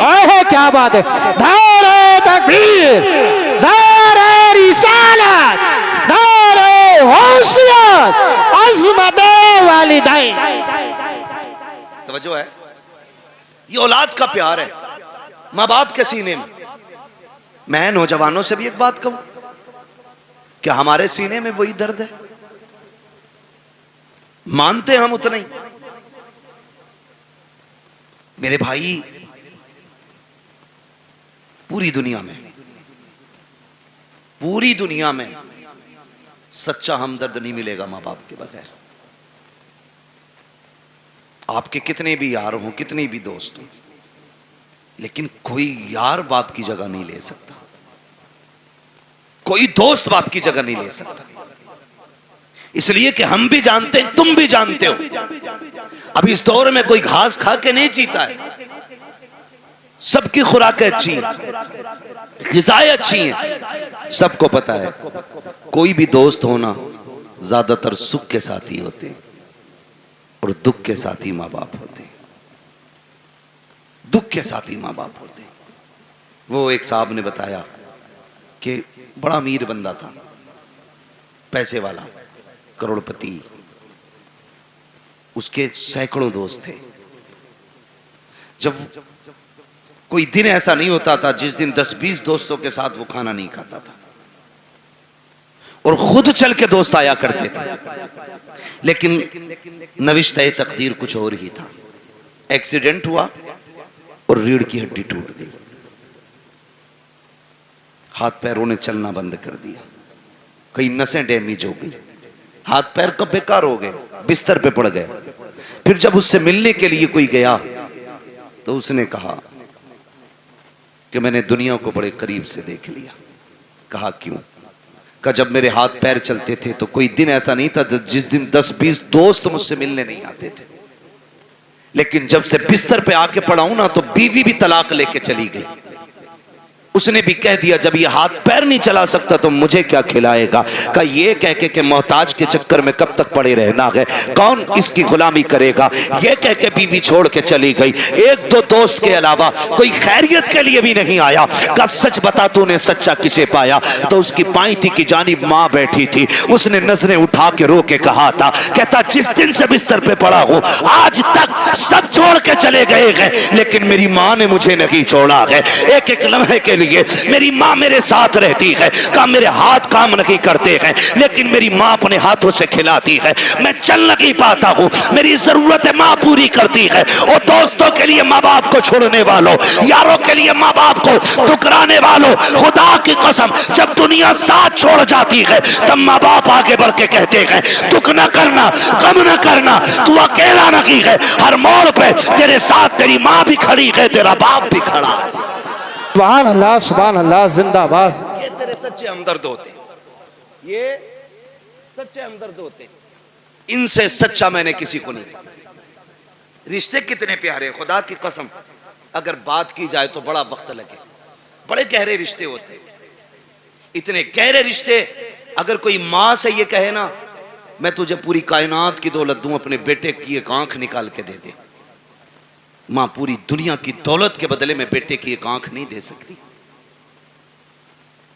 क्या बात है। नारे तकबीर, नारे रिसालत, नारे होशियत, अज़मते वालिदैन। तवज्जो है, ये औलाद का प्यार है माँ बाप के सीने में। मैं नौजवानों से भी एक बात कहूं, क्या हमारे सीने में वही दर्द है? मानते हम उतना ही। मेरे भाई, पूरी दुनिया में सच्चा हमदर्द नहीं मिलेगा मां बाप के बगैर। आपके कितने भी यार हों, कितने भी दोस्त हों, लेकिन कोई यार बाप की जगह नहीं ले सकता, कोई दोस्त बाप की जगह नहीं ले सकता। इसलिए कि हम भी जानते हैं, तुम भी जानते हो, अब इस दौर में कोई घास खा के नहीं जीता है। सबकी खुराकें अच्छी हैं, ग़िज़ाएं अच्छी हैं, सबको पता है। कोई भी दोस्त होना ज्यादातर सुख के साथी होते हैं और दुख के साथी माँ बाप होते हैं। दुख के साथी माँ बाप होते हैं। वो एक साहब ने बताया कि बड़ा अमीर बंदा था, पैसे वाला, करोड़पति, उसके सैकड़ों दोस्त थे। जब कोई दिन ऐसा नहीं होता था जिस दिन 10-20 दोस्तों के साथ वो खाना नहीं खाता था, और खुद चल के दोस्त आया करते थे। लेकिन नविश्ते तकदीर कुछ और ही था। एक्सीडेंट हुआ और रीढ़ की हड्डी टूट गई, हाथ पैरों ने चलना बंद कर दिया, कई नसें डैमेज हो गई, हाथ पैर कब बेकार हो गए, बिस्तर पे पड़ गए। फिर जब उससे मिलने के लिए कोई गया तो उसने कहा कि मैंने दुनिया को बड़े करीब से देख लिया। कहा क्यों? का जब मेरे हाथ पैर चलते थे तो कोई दिन ऐसा नहीं था जिस दिन 10-20 दोस्त मुझसे मिलने नहीं आते थे, लेकिन जब से बिस्तर पे आके पड़ा हूं ना तो बीवी भी तलाक लेके चली गई। उसने भी कह दिया जब ये हाथ पैर नहीं चला सकता तो मुझे क्या खिलाएगा। का ये कह के मोहताज के चक्कर में कब तक पड़े रहना है, कौन इसकी गुलामी करेगा। ये कह के बीवी छोड़ के चली गई। एक दो दोस्त के अलावा कोई खैरियत के लिए भी नहीं आया। का सच बता तूने सच्चा किसे पाया। तो उसकी पाईती की जानिब माँ बैठी थी, उसने नजरें उठा के रो के कहा था, कहता जिस दिन से बिस्तर पे पड़ा हूं आज तक सब छोड़ के चले गए हैं, लेकिन मेरी माँ ने मुझे नहीं छोड़ा है। एक एक लम्हे के मेरी माँ मेरे साथ रहती है। का मेरे हाथ काम नहीं करते हैं, लेकिन मेरी माँ अपने हाथों से खिलाती है। मैं चल नहीं पाता हूँ, मेरी जरूरत माँ पूरी करती है। और दोस्तों के लिए माँ बाप को छोड़ने वालों, यारों के लिए माँ बाप को ठुकराने वालों, खुदा की कसम जब दुनिया साथ छोड़ जाती है तब माँ बाप आगे बढ़ के कहते हैं दुख न करना, गम न करना, तू अकेला नहीं है। हर मोड़ पे तेरे साथ तेरी माँ भी खड़ी है, तेरा बाप भी खड़ा है। सुभान अल्लाह जिंदाबाद। ये तेरे सच्चे हमदर्द होते, ये सच्चे हमदर्द होते। इनसे सच्चा मैंने किसी को नहीं पाया। रिश्ते कितने प्यारे, खुदा की कसम अगर बात की जाए तो बड़ा वक्त लगे। बड़े गहरे रिश्ते होते, इतने गहरे रिश्ते। अगर कोई माँ से ये कहे ना मैं तुझे पूरी कायनात की दौलत दूं, अपने बेटे की एक आंख निकाल के दे दे, मां पूरी दुनिया की दौलत के बदले में बेटे की एक आंख नहीं दे सकती,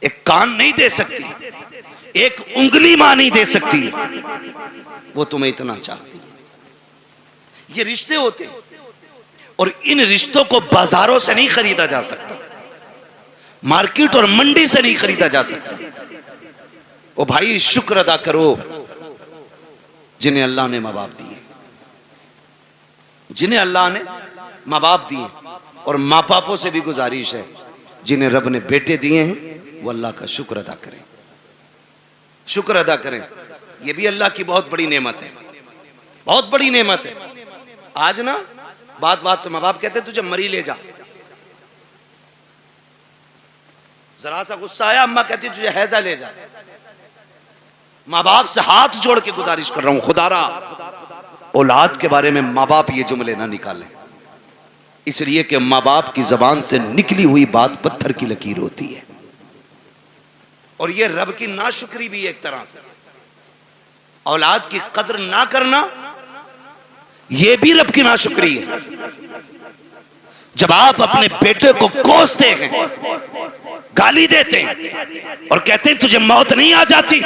एक कान नहीं दे सकती, एक उंगली मां नहीं दे सकती। वो तुम्हें इतना चाहती है। ये रिश्ते होते, और इन रिश्तों को बाजारों से नहीं खरीदा जा सकता, मार्केट और मंडी से नहीं खरीदा जा सकता। ओ भाई शुक्र अदा करो जिन्हें अल्लाह ने मां बाप दिए, जिन्हें अल्लाह ने माँ बाप दिए। और माँ बापों से भी गुजारिश है जिन्हें रब ने बेटे दिए हैं वो अल्लाह का शुक्र अदा करें, शुक्र अदा करें। ये भी अल्लाह की बहुत बड़ी नेमत है, बहुत बड़ी नेमत है। आज ना बात बात पे माँ बाप कहते तुझे मरी ले जा, जरा सा गुस्सा आया अम्मा कहती तुझे हैजा ले जा। माँ बाप से हाथ जोड़ के गुजारिश कर रहा हूं, खुदारा औलाद के बारे में माँ बाप ये जुमले ना निकालें, इसलिए कि माँ बाप की जबान से निकली हुई बात पत्थर की लकीर होती है। और ये रब की नाशुक्री भी एक तरह से, औलाद की कदर ना करना ये भी रब की नाशुक्री है। जब आप अपने बेटे को कोसते हैं, गाली देते हैं और कहते हैं तुझे मौत नहीं आ जाती,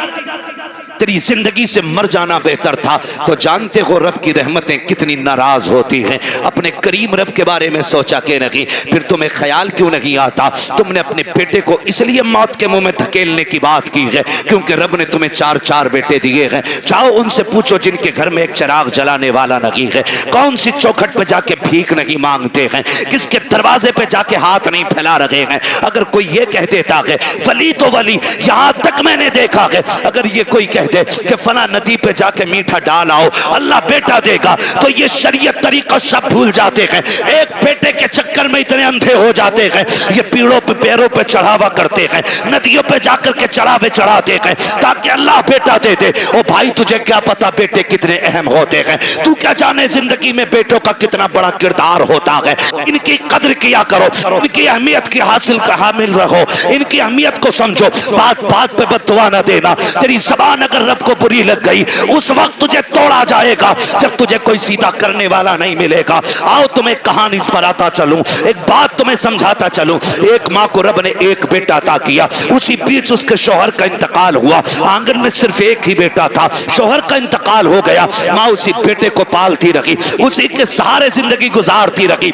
तेरी जिंदगी से मर जाना बेहतर था, तो जानते हो रब की रहमतें कितनी नाराज होती हैं। अपने करीम रब के बारे में सोचा के नहीं, फिर तुम्हें ख्याल क्यों नहीं आता। तुमने अपने बेटे को इसलिए मौत के मुंह में धकेलने की बात की है क्योंकि रब ने तुम्हें 4-4 बेटे दिए हैं। जाओ उनसे पूछो जिनके घर में एक चिराग जलाने वाला नहीं है, कौन सी चौखट पे जाके भीख नहीं मांगते हैं, किसके दरवाजे पे जाके हाथ नहीं फैला रहे हैं। अगर कोई ये कह देता है वली तो वली, यहां तक मैंने देखा है अगर ये कोई कह दे कि फला नदी पे जाके मीठा डाल आओ अल्लाह बेटा देगा, तो ये शरीयत तरीका सब भूल जाते हैं। एक बेटे के चक्कर में इतने अंधे हो जाते हैं, ये पीड़ों पे पैरों पे चढ़ावा करते हैं, नदियों पे जाकर के चढ़ावे चढ़ाते हैं ताकि अल्लाह बेटा दे दे। ओ भाई तुझे क्या पता बेटे कितने अहम होते हैं, तू क्या जाने जिंदगी में बेटों का कितना बड़ा किरदार होता है। इनकी कदर किया करो, इनकी अहमियत की हामिल रहो, इनकी अहमियत को समझो। बात बात पे बददुआ न देना, तेरी जबान अगर रब को बुरी लग गई उस वक्त तुझे तोड़ा जाएगा जब तुझे कोई सीधा करने वाला नहीं मिलेगा। आओ तुम्हें कहानी पर आता चलूं, एक बात तुम्हें समझाता चलूं। एक माँ को रब ने एक बेटा अता किया, उसी बीच उसके शौहर का इंतकाल हुआ, आंगन में सिर्फ एक ही बेटा था, शौहर का इंतकाल हो गया, माँ उसी बेटे को पालती रही, उसी के सहारे जिंदगी गुजारती रही।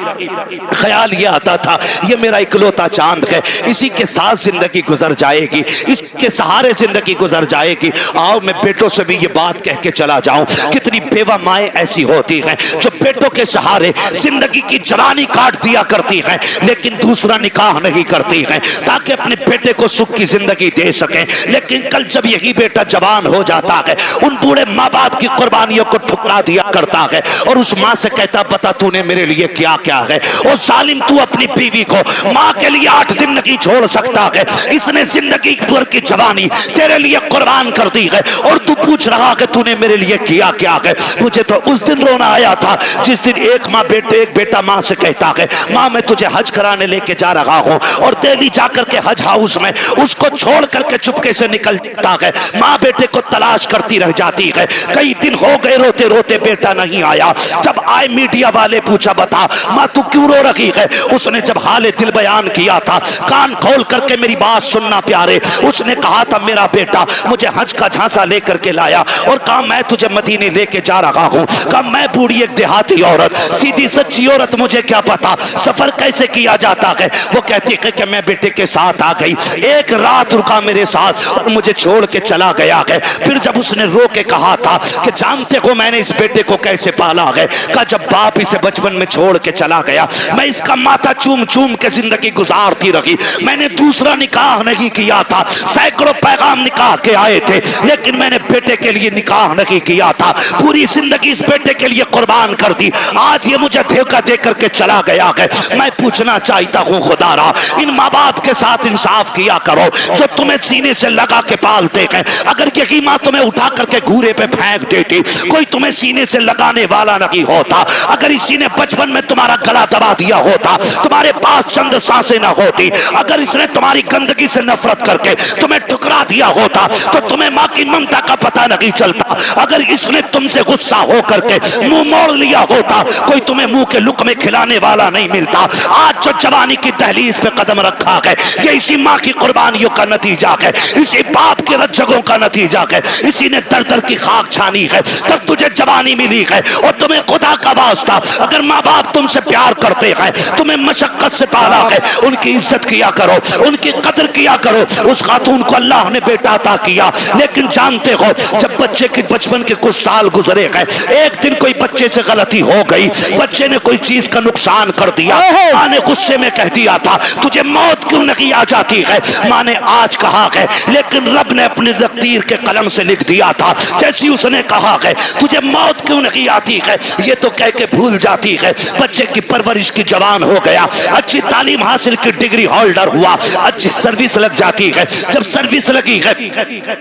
ख्याल ये आता था ये मेरा इकलौता चांद है, इसी के साथ जिंदगी गुजर जाएगी, इसके सहारे जिंदगी गुजर जाएगी। आओ आओ मैं बेटों से भी ये बात कह के चला जाऊं, कितनी बेवा माएं ऐसी होती हैं जो बेटों के सहारे जिंदगी की जवानी काट दिया करती हैं, लेकिन दूसरा निकाह नहीं करती हैं ताकि अपने बेटे को सुख की जिंदगी दे सके। लेकिन कल जब यही बेटा जवान हो जाता है, उन बूढ़े माँ बाप की कुर्बानियों को ठुकरा दिया करता है और उस माँ से कहता बता तूने मेरे लिए क्या क्या है। और जालिम तू अपनी बीवी को माँ के लिए 8 दिन नहीं छोड़ सकता है, इसने जिंदगी भर की जवानी तेरे लिए कुर्बान कर दी है और तू पूछ रहा है तूने मेरे लिए किया क्या है। मुझे तो उस दिन रोना आया था जिस दिन एक बेटा माँ से कहता है माँ मैं तुझे हज कराने लेके जा रहा हूँ, और दिल्ली जाकर के हज हाउस में उसको छोड़ करके चुपके से निकल जाता है। माँ बेटे को तलाश करती रह जाती है, कई दिन हो गए रोते रोते बेटा नहीं आया। जब आए मीडिया वाले पूछा बता माँ तू क्यों रो रही है, उसने जब हाले दिल बयान किया था, कान खोल करके मेरी बात सुनना प्यारे, उसने कहा था मेरा बेटा मुझे हज का झांसा लेकर के लाया और कहा मैं तुझे मदीने लेके जा रहा हूँ। कहा मैं बूढ़ी एक देहाती औरत, सीधी सच्ची औरत, मुझे क्या पता सफर कैसे किया जाता है। वो कहती है कि मैं बेटे के साथ आ गई, एक रात रुका मेरे साथ और मुझे छोड़ के चला गया है। फिर जब उसने रो के कहा था कि जानते हो मैंने इस बेटे को कैसे पाला है, कहा जब बाप इसे बचपन में छोड़ के चला गया मैं इसका माथा चूम चूम के जिंदगी गुजारती रही, मैंने दूसरा निकाह नहीं किया था, सैकड़ों पैगाम निकाह के आए थे लेकिन मैंने बेटे के लिए निकाह नहीं किया था, पूरी जिंदगी इस बेटे के लिए कुर्बान कर दी, आज ये मुझे धोखा दे करके चला गया है। मैं पूछना चाहता हूँ खुदारा इन माँ बाप के साथ इंसाफ किया करो जो तुम्हें सीने से लगा के पालते हैं। अगर यही माँ तुम्हें उठा करके घूरे पे फेंक देती, कोई तुम्हें सीने से लगाने वाला नहीं होता। अगर इसी ने बचपन में तुम्हारा गला दबा दिया होता, तुम्हारे पास चंद सांसें ना होती, अगर इसने तुम्हारी गंदगी से नफरत करके तुम्हें ठुकरा दिया होता तो तुम्हें माँ की ममता का पता नहीं चलता। अगर इसने तुमसे गुस्सा हो करके मुंह मोड़ लिया होता, कोई तुम्हें मुंह के लुक में खिलाने वाला नहीं मिलता। आज जो जवानी की दहलीज पे कदम रखा है ये इसी माँ की कुर्बानियों का नतीजा है, इसी बाप के रज्जगों का नतीजा है, इसी ने दर दर की खाक छानी है तब तुझे जवानी मिली है। और तुम्हें खुदा का वास्ता अगर माँ बाप तुमसे प्यार करते हैं, तुम्हें मशक्कत से पाला है, उनकी इज्जत किया करो, उनकी कदर किया करो। उस खातून को अल्लाह ने बेटा अता किया, लेकिन जानते हो जब बच्चे के बचपन के कुछ साल गुजरे गए, एक दिन कोई बच्चे से गलती हो गई, बच्चे ने कोई चीज का नुकसान कर दिया, माँ ने गुस्से में कह दिया था तुझे मौत क्यों नहीं आ जाती है। माँ ने आज कहा है लेकिन रब ने अपनी तकदीर के कलम से लिख दिया था, जैसी उसने कहा है तुझे मौत क्यों नहीं आती है, ये तो कह के भूल जाती है। बच्चे की परवरिश की जवान हो गया, अच्छी तालीम हासिल की डिग्री होल्डर हुआ, अच्छी सर्विस लग जाती है, जब सर्विस लगी है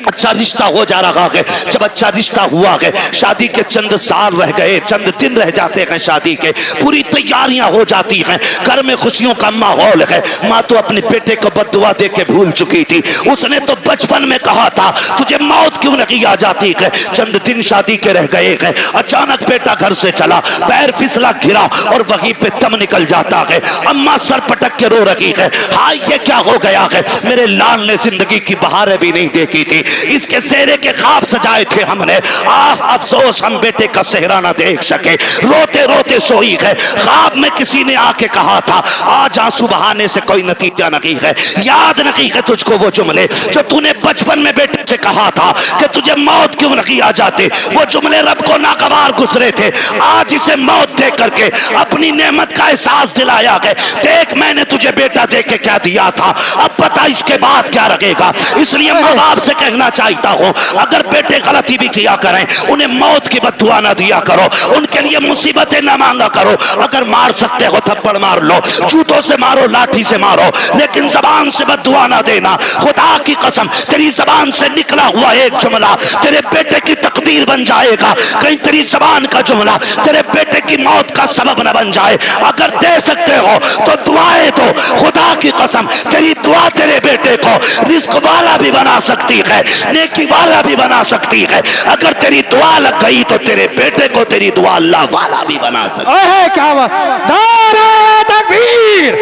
अच्छा रिश्ता हो जा रहा है, जब अच्छा रिश्ता हुआ है, शादी के चंद साल रह गए, चंद दिन रह जाते हैं शादी के, पूरी तैयारियां हो जाती हैं, घर में खुशियों का माहौल है। माँ तो अपने बेटे को बद्दुआ दे के भूल चुकी थी, उसने तो बचपन में कहा था तुझे मौत क्यों नहीं आ जाती है। चंद दिन शादी के रह गए हैं, अचानक बेटा घर से चला, पैर फिसला गिरा और वहीं पे दम निकल जाता है। अम्मा सर पटक के रो रही है, हाय ये क्या हो गया है, मेरे लाल ने जिंदगी की बहारें भी नहीं देखी थी, इसके सेहरे के ख्वाब सजाए थे हमने, आह अफसोस हम बेटे का सेहरा ना देख सके। रोते रोते सोई है, ख्वाब में किसी ने आके कहा था आज आंसू बहाने से कोई नतीजा नहीं है। याद नहीं है तुझको वो जुमले जो तूने बचपन में बेटे से कहा था कि तुझे मौत क्यों नहीं आ जाते, वो जुमले रब को नागवार गुजरे थे। आज इसे मौत दे करके अपनी नेमत का एहसास दिलाया है, देख मैंने तुझे बेटा दे के क्या दिया था, अब पता इसके बाद क्या रखेगा। इसलिए माँ बाप से कहना चाहता हूँ अगर बेटे गलती भी किया करें उन्हें मौत की बद्दुआ ना दिया करो, उनके लिए मुसीबतें ना मांगा करो। अगर मार सकते हो थप्पड़ मार लो, जूतों से मारो, लाठी से मारो, लेकिन जबान से बद्दुआ ना देना। खुदा की कसम तेरी जबान से निकला हुआ एक जुमला तेरे बेटे की तकदीर बन जाएगा, कहीं तेरी जबान का जुमला तेरे बेटे की मौत का सबब न बन जाए। अगर दे सकते हो तो दुआएं दो, खुदा की कसम तेरी दुआ तेरे बेटे को रिस्क वाला भी बना सकती है, नेकी वाला भी बना सकती है। अगर तेरी दुआ लग गई तो तेरे बेटे को तेरी दुआ अल्लाह वाला भी बना सकती है। क्या बात, नारे तकबीर,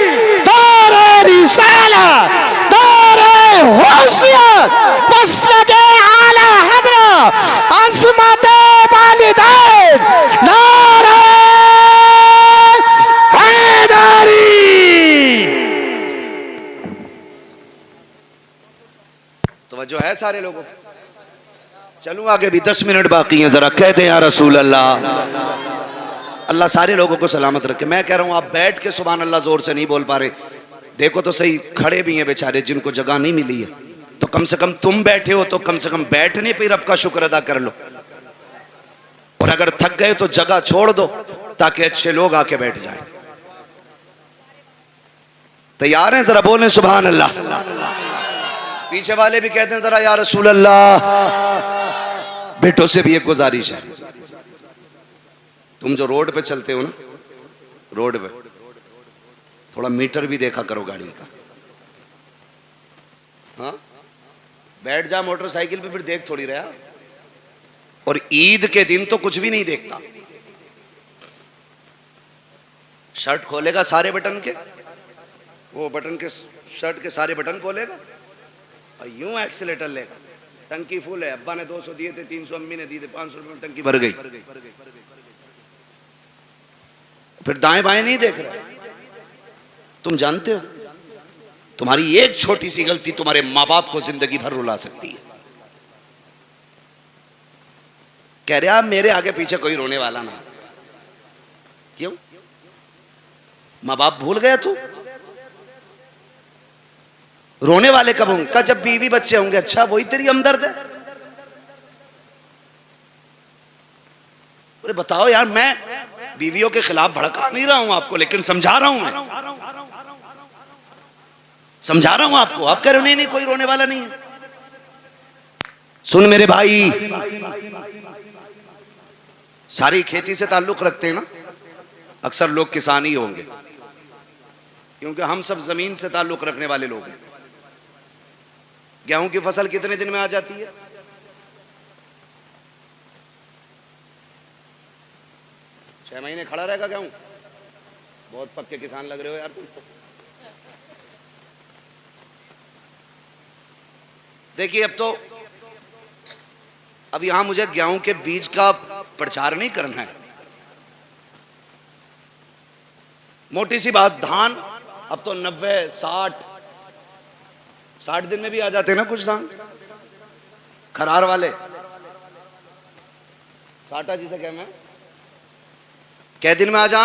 नारे रिसालत, नारे होशियत, मसलके आला हज़रत, अज़मत वालिदैन, नारे हैदरी। तवज्जो है सारे लोगों, चलूं आगे भी 10 मिनट बाकी हैं, जरा कह दें या रसूल अल्लाह। अल्लाह सारे लोगों को सलामत रखे। मैं कह रहा हूं आप बैठ के सुभान अल्लाह जोर से नहीं बोल पा रहे, देखो तो सही, खड़े भी हैं बेचारे जिनको जगह नहीं मिली है, तो कम से कम तुम बैठे हो तो कम से कम बैठने पे रब का शुक्र अदा कर लो, और अगर थक गए तो जगह छोड़ दो ताकि अच्छे लोग आके बैठ जाएं। तैयार हैं? जरा बोलें सुभान अल्लाह। पीछे वाले भी कहते हैं जरा या रसूल अल्लाह। बेटों से भी एक गुजारिश है, तुम जो रोड पे चलते हो ना, रोड पे थोड़ा मीटर भी देखा करो गाड़ी का। हाँ, बैठ जा मोटरसाइकिल पे, फिर देख थोड़ी रहा। और ईद के दिन तो कुछ भी नहीं देखता, शर्ट खोलेगा सारे बटन के, वो बटन के शर्ट के सारे बटन खोलेगा और यूं एक्सीलेटर लेगा, टंकी फुल है, अब्बा ने 200 दिए थे, 300 अम्मी ने दिए थे, 500 रुपए में टंकी भर गई, फिर दाएं बाएं नहीं देख रहा। तुम जानते हो तुम्हारी एक छोटी सी गलती तुम्हारे माँ बाप को जिंदगी भर रुला सकती है। कह रहे आप मेरे आगे पीछे कोई रोने वाला ना। क्यों? माँ बाप भूल गया तू? रोने वाले कब होंगे? का जब बीवी बच्चे होंगे। अच्छा, वही तेरी हमदर्द है? अरे बताओ यार, मैं बीवियों के खिलाफ भड़का नहीं रहा हूं आपको, लेकिन समझा रहा हूं, मैं समझा रहा हूं आपको। आप कह रहे हो नहीं नहीं कोई रोने वाला नहीं है। सुन मेरे भाई, सारी खेती से ताल्लुक रखते हैं ना, अक्सर लोग किसान ही होंगे, क्योंकि हम सब जमीन से ताल्लुक रखने वाले लोग हैं। गेहूं की फसल कितने दिन में आ जाती है? 6 महीने खड़ा रहेगा गेहूं। बहुत पक्के किसान लग रहे हो यार तुम। देखिए अब यहां मुझे गेहूं के बीज का प्रचार नहीं करना है। मोटी सी बात, धान अब तो 90, 60 दिन में भी आ जाते हैं ना कुछ धान, खरार वाले। साटा जिसे कहना है, कै दिन में आ जा,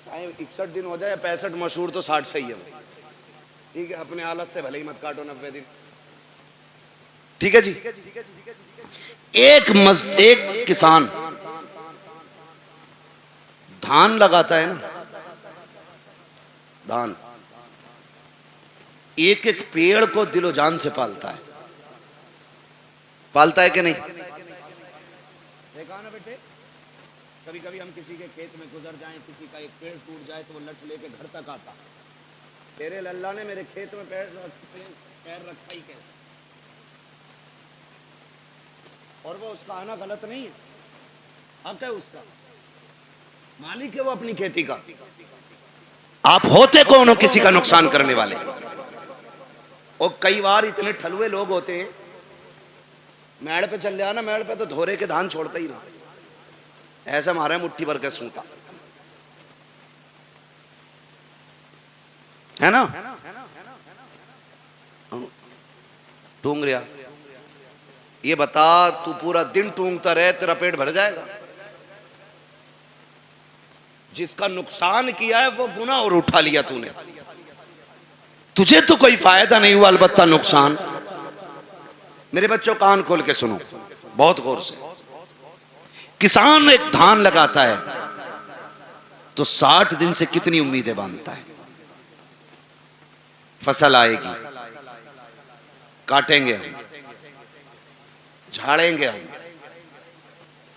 61 दिन हो जाए या 65, मशहूर तो 60 सही है। ठीक है, अपने हालत से भले ही मत काटो 90 दिन। ठीक है जी। एक किसान धान लगाता है ना, धान, एक एक पेड़ को दिलो जान से पालता है। पालता है कि नहीं? देखा ना बेटे, कभी कभी हम किसी के खेत में गुजर जाएं, किसी का एक पेड़ टूट जाए तो वो लट लेके घर तक आता। तेरे लल्ला ने मेरे खेत में पैर रखा ही कैसे? और वो उसका आना गलत नहीं है, हक है उसका, मालिक है वो अपनी खेती का। आप होते कौन हो किसी का नुकसान करने वाले? और कई बार इतने ठलुए लोग होते हैं, मेड़ पे चल जाना, मेड़ पे तो धोरे के धान छोड़ता ही ना, ऐसा मारे मुट्ठी भर के सूता है ना, टूंग रहा। ये बता, तू पूरा दिन टूंगता रहे, तेरा पेट भर जाएगा? जिसका नुकसान किया है वो गुनाह और उठा लिया तूने, तुझे तो कोई फायदा नहीं हुआ, अलबत्ता नुकसान। मेरे बच्चों कान खोल के सुनो बहुत गौर से। किसान एक धान लगाता है तो 60 दिन से कितनी उम्मीदें बांधता है। फसल आएगी, काटेंगे हम, झाड़ेंगे हम,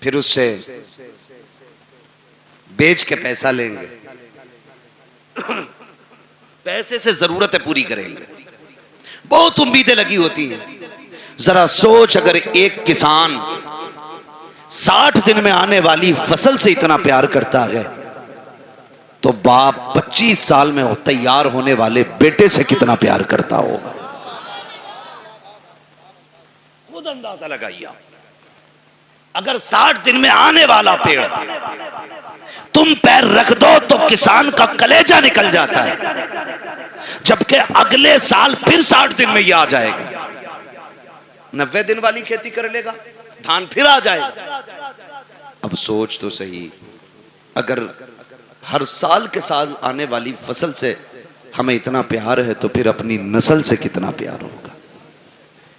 फिर उससे बेच के पैसा लेंगे, पैसे से जरूरतें पूरी करेंगे, बहुत उम्मीदें लगी होती हैं। जरा सोच, अगर एक किसान 60 दिन में आने वाली फसल से इतना प्यार करता है तो बाप 25 साल में तैयार होने वाले बेटे से कितना प्यार करता होगा। खुद अंदाजा लगाइए। अगर 60 दिन में आने वाला पेड़ तुम पैर रख दो तो किसान का कलेजा निकल जाता है, जबकि अगले साल फिर 60 दिन में ये आ जाएगा। 90 दिन वाली खेती कर लेगा, धान फिर आ जाएगा। अब सोच तो सही, अगर हर साल के साल आने वाली फसल से हमें इतना प्यार है तो फिर अपनी नस्ल से कितना प्यार होगा।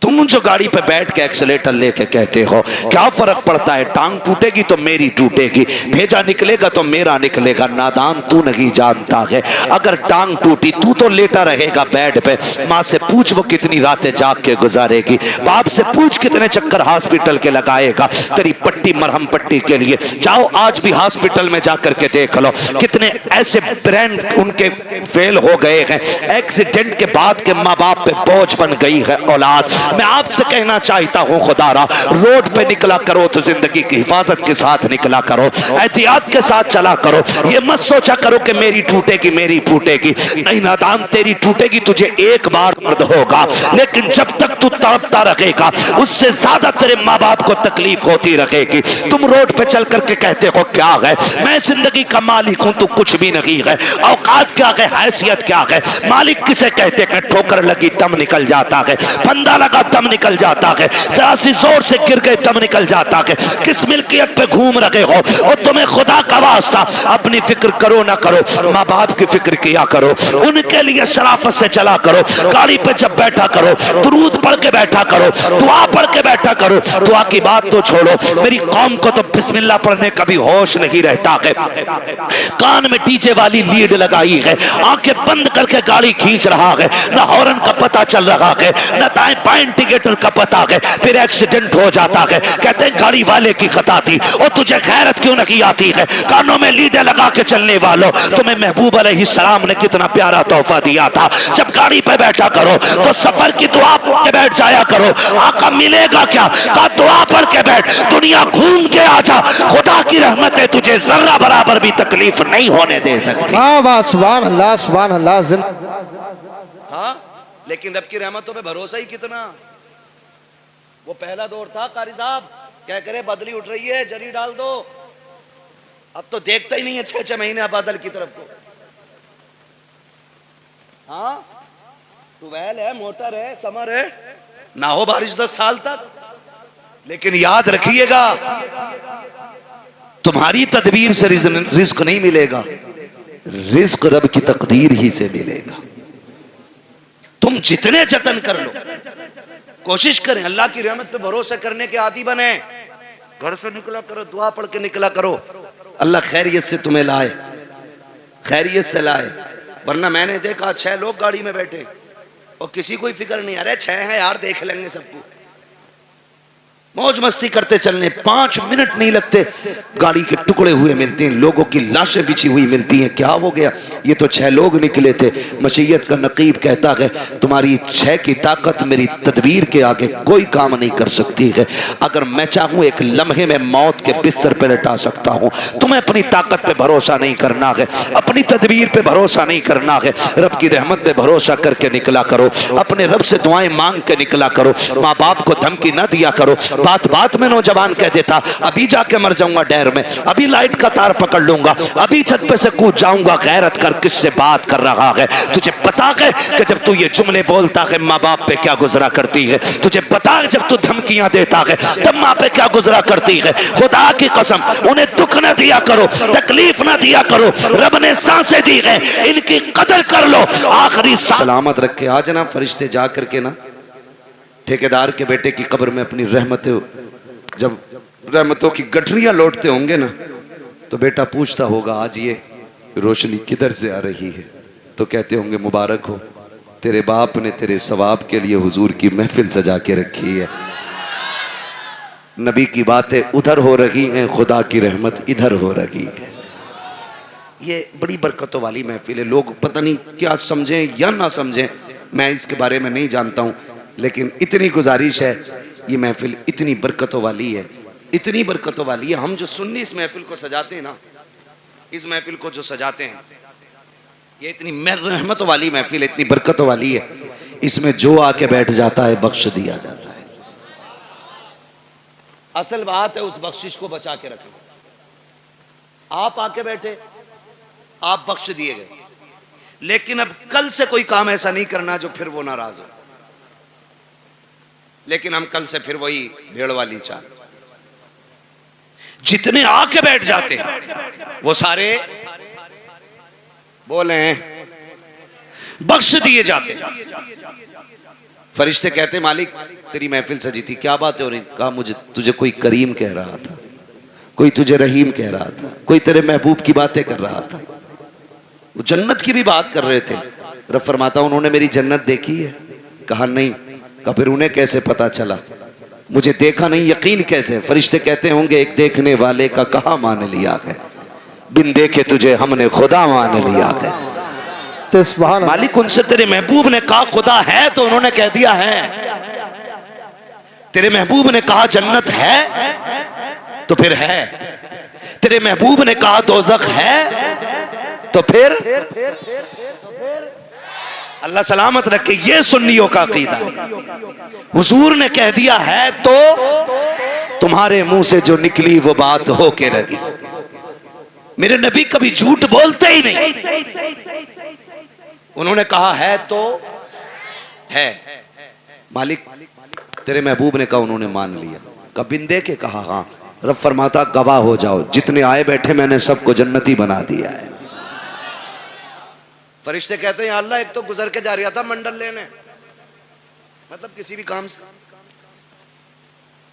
तुम जो गाड़ी पे बैठ के एक्सीलेटर लेके कहते हो क्या फर्क पड़ता है, टांग टूटेगी तो मेरी टूटेगी, भेजा निकलेगा तो मेरा निकलेगा। नादान तू नहीं जानता है, अगर टांग टूटी तू तो लेटा रहेगा बेड पे। माँ से पूछ वो कितनी रातें जाग के गुजारेगी, बाप से पूछ कितने चक्कर हॉस्पिटल के लगाएगा तेरी पट्टी मरहम पट्टी के लिए। जाओ आज भी हॉस्पिटल में जाकर के देख लो कितने ऐसे ब्रेन उनके फेल हो गए हैं, एक्सीडेंट के बाद के माँ बाप पे बोझ बन गई है औलाद। मैं आपसे कहना चाहता हूं खुदारा, रोड पे निकला करो तो जिंदगी की हिफाजत के साथ निकला करो, एहतियात के साथ चला करो। ये मत सोचा करो कि मेरी टूटेगी मेरी फूटेगी, नहीं नादान, तेरी टूटेगी तुझे एक बार दर्द होगा, लेकिन जब तक तू तड़पता रहेगा उससे ज्यादा तेरे माँ बाप को तकलीफ होती रहेगी। तुम रोड पे चल करके कहते हो क्या है, मैं जिंदगी का मालिक हूं, तू कुछ भी नहीं है। औकात क्या है, हैसियत क्या है, मालिक किसे कहते हैं? ठोकर लगी दम निकल जाता है, फंदा लगा दम निकल जाता है, जरा सी जोर से गिर गए दम निकल जाता है। किस मिल्कियत पे घूम रहे हो और तुम्हें खुदा का वास्ता अपनी फिक्र करो ना करो, माँ बाप की फिक्र किया करो, उनके लिए शराफत से चला करो। गाड़ी पे जब बैठा करो दुरूद पढ़ के बैठा करो, दुआ पढ़ के बैठा करो। दुआ की बात तो छोड़ो, मेरी कौम को तो बिस्मिल्लाह पढ़ने का भी होश नहीं रहता है। कान में डीजे वाली लीड लगाई है, आंखें बंद करके गाड़ी खींच रहा है, ना हॉर्न का पता चल रहा है, ना दाएं बाएं इंडिकेटर का पता है, फिर एक्सीडेंट हो जाता है। कहते हैं गाड़ी वाले की खता थी, और तुझे खैरत क्यों नहीं आती है? कानों में लीडे लगा के चलने वालों, तुम्हें महबूब अलैहिस्सलाम ने कितना प्यारा तोहफा दिया था। जब गाड़ी पे बैठा करो तो सफर की दुआ पढ़ के बैठ जाया करो। आका मिलेगा क्या? का दुआ पढ़ के बैठ, दुनिया घूम के आ जा, खुदा की रहमत है तुझे जर्रा बराबर भी तकलीफ नहीं होने दे सकती। वाह वाह, सुभान अल्लाह सुभान अल्लाह। हाँ, लेकिन रब की रहमतों पे भरोसा ही कितना। वो पहला दौर था, कारी साहब क्या करे, बदली उठ रही है जरी डाल दो, अब तो देखता ही नहीं है 6-6 महीने बादल की तरफ को। हाँ, ट्यूबवेल है, मोटर है, समर है, ना हो बारिश 10 साल तक। लेकिन याद रखिएगा तुम्हारी तदबीर से रिज्क नहीं मिलेगा, रिज्क रब की तकदीर ही से मिलेगा। तुम जितने जतन कर लो, कोशिश करें अल्लाह की रहमत पे भरोसा करने के आदी बने। घर से निकला करो, दुआ पढ़ के निकला करो, अल्लाह खैरियत से तुम्हें लाए, खैरियत से लाए। वरना मैंने देखा 6 लोग गाड़ी में बैठे और किसी को फिक्र नहीं, अरे 6 हैं यार देख लेंगे सबको, मौज मस्ती करते चलने। 5 मिनट नहीं लगते गाड़ी के टुकड़े हुए मिलते हैं, लोगों की लाशें बिछी हुई मिलती हैं। क्या हो गया? ये तो 6 लोग निकले थे। मशीयत का नकीब कहता है तुम्हारी 6 की ताकत मेरी तदबीर के आगे कोई काम नहीं कर सकती है। अगर मैं चाहूं एक लम्हे में मौत के बिस्तर पर लटा सकता हूं। तुम्हें अपनी ताकत पे भरोसा नहीं करना है, अपनी तदबीर पे भरोसा नहीं करना है, रब की रहमत पे भरोसा करके निकला करो, अपने रब से दुआएं मांग के निकला करो। माँ बाप को धमकी ना दिया करो। बात बात में नौजवान कह देता अभी जाके मर जाऊंगा डैर में, अभी लाइट का तार पकड़ लूंगा, अभी छत पे से कूद जाऊंगा। गैरत कर, किससे बात कर रहा है? तुझे पता है कि जब तू ये जुमले बोलता है माँ बाप पे क्या गुजरा करती है? तुझे पता है जब तू धमकियां देता है तब माँ पे क्या गुजरा करती है? खुदा की कसम उन्हें दुख ना दिया करो, तकलीफ ना दिया करो। रब ने सांसें दी है, इनकी कदर कर लो। आखिरी सलामत रख के आज ना फरिश्ते जा करके ना ठेकेदार के बेटे की कब्र में अपनी रहमतें, जब रहमतों की गठरियां लौटते होंगे ना, तो बेटा पूछता होगा आज ये रोशनी किधर से आ रही है? तो कहते होंगे मुबारक हो, तेरे बाप ने तेरे सवाब के लिए हुजूर की महफिल सजा के रखी है। नबी की बातें उधर हो रही हैं, खुदा की रहमत इधर हो रही है। ये बड़ी बरकतों वाली महफिल है। लोग पता नहीं क्या समझें या ना समझें, मैं इसके बारे में नहीं जानता हूं, लेकिन इतनी गुजारिश है, ये महफिल इतनी बरकतों वाली है, इतनी बरकतों वाली है। हम जो सुन्नी इस महफिल को सजाते हैं ना, इस महफिल को जो सजाते हैं, ये इतनी रहमतों वाली महफिल, इतनी बरकतों वाली है। इसमें जो आके बैठ जाता है बख्श दिया जाता है। असल बात है उस बख्शिश को बचा के रखें। आप आके बैठे, आप बख्श दिए गए, लेकिन अब कल से कोई काम ऐसा नहीं करना जो फिर वो नाराज हो। लेकिन हम कल से फिर वही भेड़ वाली चाल। जितने आके बैठ जाते हैं वो सारे बोले बख्श दिए जाते हैं। फरिश्ते कहते मालिक तेरी महफिल सजी थी, क्या बात है हो रही? कहा मुझे तुझे कोई करीम कह रहा था, कोई तुझे रहीम कह रहा था, कोई तेरे महबूब की बातें कर रहा था। वो जन्नत की भी बात कर रहे थे। रब फरमाता उन्होंने मेरी जन्नत देखी है? कहा नहीं। कहा फिर उन्हें कैसे पता चला? मुझे देखा नहीं, यकीन कैसे? फरिश्ते कहते होंगे एक देखने वाले का कहा मान लिया है, बिन देखे तुझे हमने खुदा मान लिया है। तो सुभान अल्लाह। मालिक उनसे तेरे महबूब ने कहा खुदा है तो उन्होंने कह दिया है। तेरे महबूब ने कहा जन्नत है तो फिर है। तेरे महबूब ने कहा दोज़ख है तो फिर अल्लाह सलामत रखे। ये सुन्नियों का अकीदा है। हुजूर ने कह दिया है तो तुम्हारे मुंह से जो निकली वो बात हो के रही। मेरे नबी कभी झूठ बोलते ही नहीं। उन्होंने कहा है तो है। मालिक तेरे महबूब ने कहा, उन्होंने मान लिया। कबिन दे के कहा हाँ। रब फरमाता गवाह हो जाओ, जितने आए बैठे मैंने सबको जन्नती बना दिया है। फरिश्ते कहते हैं अल्लाह एक तो गुजर के जा रहा था मंडल लेने, मतलब किसी भी काम से,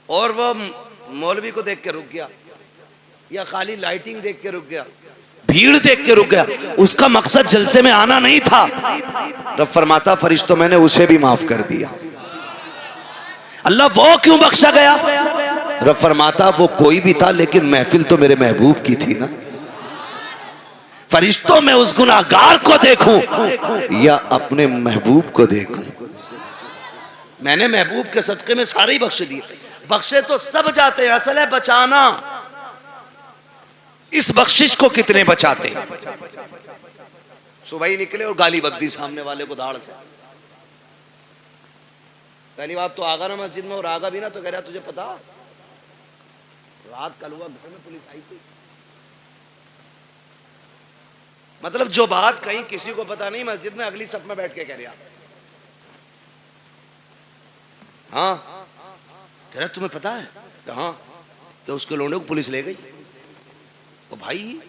और वो मौलवी को देख के रुक गया या खाली लाइटिंग देख के रुक गया, भीड़ देख के रुक गया, उसका मकसद जलसे में आना नहीं था। रब फरमाता फरिश्तों मैंने उसे भी माफ कर दिया। अल्लाह वो क्यों बख्शा गया? रब फरमाता वो कोई भी था लेकिन महफिल तो मेरे महबूब की थी ना। फरिश्तों में उस गुनाहगार को देखूं या अपने महबूब को देखूं? मैंने महबूब के सदके में सारे ही बख्श दिए। बख्शे तो सब जाते हैं, असल है बचाना। इस बख्शिश को कितने बचाते? सुबह ही निकले और गाली बक दी सामने वाले को दाढ़ से। पहली बात तो आगा ना मस्जिद में, और आगा भी ना तो कह रहा तुझे पता रात कल हुआ घर में पुलिस आई थी। मतलब जो बात कहीं किसी को पता नहीं, मस्जिद में अगली सफ में बैठ के कह रहा हाँ कह रहा तुम्हें पता है? हाँ तो उसके लोंडे को पुलिस ले गई। तो भाई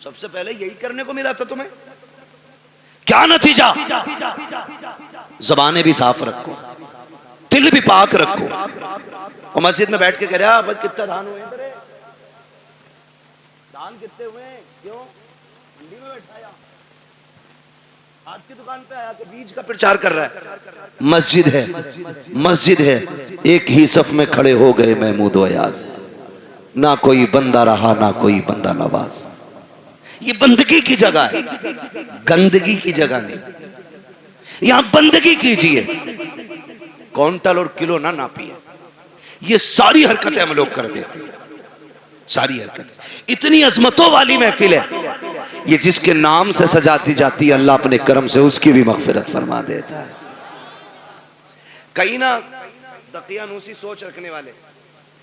सबसे पहले यही करने को मिला था तुम्हें, क्या नतीजा? जबानें भी साफ रखो, दिल भी पाक रखो। और मस्जिद में बैठ के कह रहा भाई कितना दान हुए तेरे? दान कितने हुए? क्यों मंडी में बैठाया, आज की दुकान पे आया कि बीज का प्रचार कर रहा है। मस्जिद है, मस्जिद है, एक ही सफ में खड़े हो गए महमूद अयाज, ना कोई बंदा रहा ना कोई बंदा नवाज। ये बंदगी की जगह है, गंदगी की जगह नहीं। यहां बंदगी कीजिए, क्विंटल और किलो ना नापिए। ये सारी हरकतें हम लोग कर देते हैं, सारी हरकतें। इतनी अजमतों वाली महफिल है ये, जिसके नाम से सजाती जाती है अल्लाह अपने करम से उसकी भी मगफिरत फरमा देता है। कई ना दकियानूसी सोच रखने वाले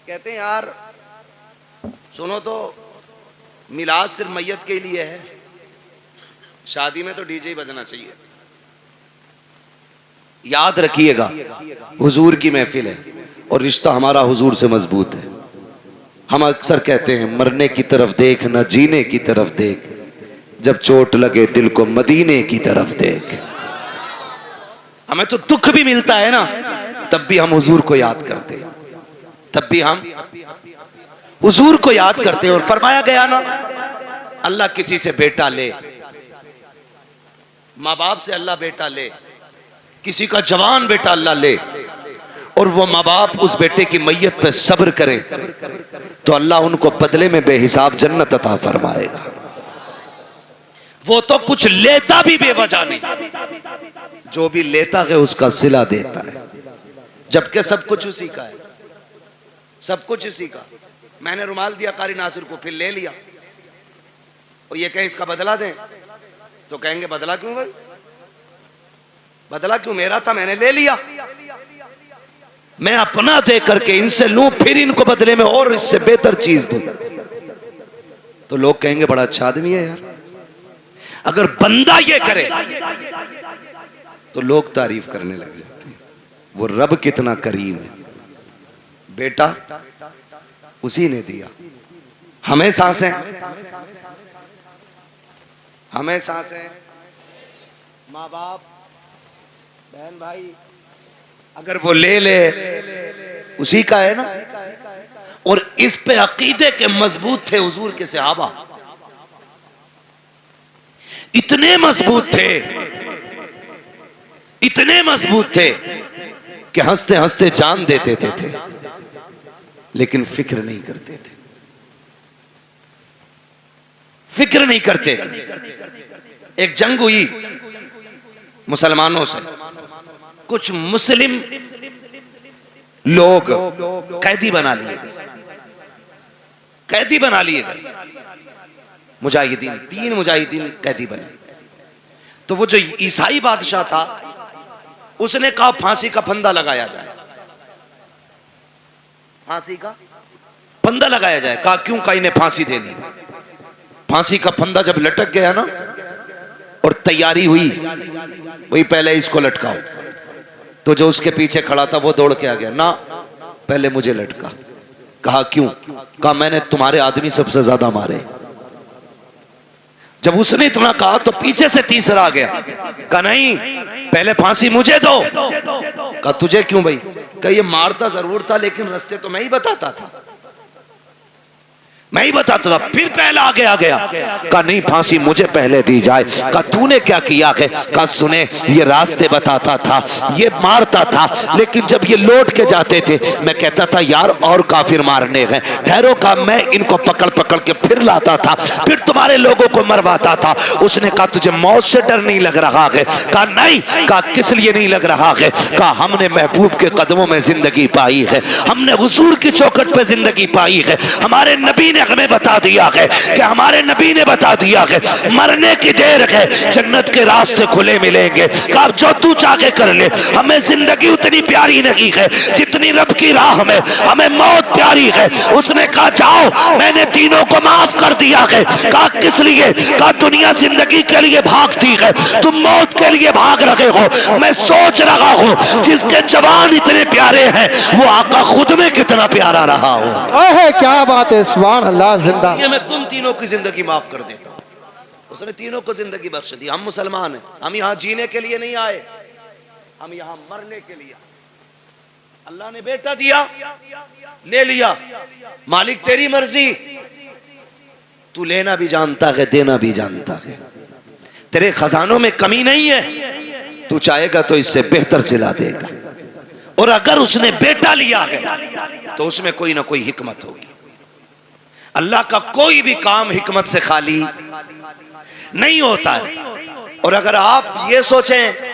कहते हैं यार सुनो तो मिलाद सिर्फ मैयत के लिए है, शादी में तो डीजे ही बजना चाहिए। याद रखिएगा हुजूर की महफिल है और रिश्ता हमारा हुजूर से मजबूत है। हम अक्सर कहते हैं मरने की तरफ देख न जीने की तरफ देख, जब चोट लगे दिल को मदीने की तरफ देख। हमें तो दुख भी मिलता है ना, तब भी हम हुजूर को याद करते हैं, तब भी हम हुजूर को याद करते हैं। और फरमाया गया ना अल्लाह किसी से बेटा ले, माँ बाप से अल्लाह बेटा ले, किसी का जवान बेटा अल्लाह ले, और वो माँ बाप उस बेटे की मैयत पे सब्र करे तो अल्लाह उनको बदले में बेहिसाब जन्नत अता फरमाएगा। वो तो कुछ लेता भी बेवजह नहीं, जो भी लेता है उसका सिला देता है, जबकि सब कुछ उसी का है, सब कुछ उसी का। मैंने रुमाल दिया कारी नासिर को, फिर ले लिया, और ये कहें इसका बदला दें तो कहेंगे बदला क्यों भाई, बदला क्यों? मेरा था मैंने ले लिया। मैं अपना दे करके इनसे लूं फिर इनको बदले में और इससे बेहतर चीज दूं तो लोग कहेंगे बड़ा अच्छा आदमी है यार। अगर बंदा ये करे तो लोग तारीफ करने लग जाते हैं, वो रब कितना करीम है। बेटा उसी ने दिया। हमें सांसें, हमें सांसें, माँ बाप, बहन भाई, अगर वो ले ले उसी का है ना। और इस पे अकीदे के मजबूत थे हुजूर के सहाबा, इतने मजबूत थे, इतने मजबूत थे कि हंसते हंसते जान देते थे, लेकिन फिक्र नहीं करते थे, फिक्र नहीं करते थे। एक जंग हुई मुसलमानों से, कुछ मुस्लिम लोग कैदी बना लिए गए, कैदी बना लिए गए मुजाहिदीन, 3 मुजाहिदीन कैदी बने। तो वो जो ईसाई बादशाह था उसने कहा फांसी का फंदा लगाया जाए, फांसी का फंदा लगाया जाए। कहा क्यों? कहा इन्हें फांसी देनी। फांसी का फंदा जब लटक गया ना और तैयारी हुई, वही पहले इसको लटकाओ, तो जो उसके पीछे खड़ा था वो दौड़ के आ गया, ना पहले मुझे लटका। कहा क्यों? कहा मैंने तुम्हारे आदमी सबसे ज्यादा मारे। जब उसने इतना कहा तो पीछे से तीसरा आ गया, कहा नहीं पहले फांसी मुझे दो। कहा तुझे क्यों भाई? कहा ये मारता जरूर था लेकिन रास्ते तो मैं ही बताता था, मैं ही बताता था। फिर पहला आगे आ गया, कहा नहीं फांसी मुझे पहले दी जाए। कहा तूने क्या किया है? कहा सुने ये रास्ते बताता था, ये मारता था, लेकिन जब ये लौट के जाते थे मैं कहता था यार और काफिर मारने गए, ठहरो। का मैं इनको पकड़ पकड़ के फिर लाता था, फिर तुम्हारे लोगों को मरवाता था। उसने कहा तुझे मौत से डर नहीं लग रहा है? कहा नहीं। कहा किस लिए नहीं लग रहा है? कहा हमने महबूब के कदमों में जिंदगी पाई है, हमने हुजूर की चौखट पे जिंदगी पाई है, हमारे नबी ने हमें बता दिया है कि हमारे नबी ने बता दिया है मरने की देर है, जन्नत के रास्ते खुले मिलेंगे। कहा जो तू चाहे कर ले, हमें जिंदगी उतनी प्यारी नहीं है जितनी रब की राह में हमें मौत प्यारी है। उसने कहा जाओ मैंने तीनों को माफ कर दिया है। कहा किस लिए? कहा दुनिया जिंदगी के लिए भागती है, तुम मौत के लिए भाग रहे हो। मैं सोच रहा हूं जिसके जवान इतने प्यारे हैं वो आका खुद में कितना प्यारा रहा हो। क्या बात है, सुभान अल्लाह, जिंदा। ये मैं तुम तीनों की जिंदगी माफ कर देता हूं। उसने तीनों को जिंदगी बख्श दी। हम मुसलमान हैं, हम यहां जीने के लिए नहीं आए, हम यहां मरने के लिए। अल्लाह ने बेटा दिया, ले लिया, मालिक तेरी मर्जी, तू लेना भी जानता है देना भी जानता है, तेरे खजानों में कमी नहीं है, तू चाहेगा तो इससे बेहतर सिला देगा। और अगर उसने बेटा लिया है तो उसमें कोई ना कोई हिकमत होगी। अल्लाह का कोई भी काम हिकमत से खाली नहीं होता है। और अगर आप ये सोचें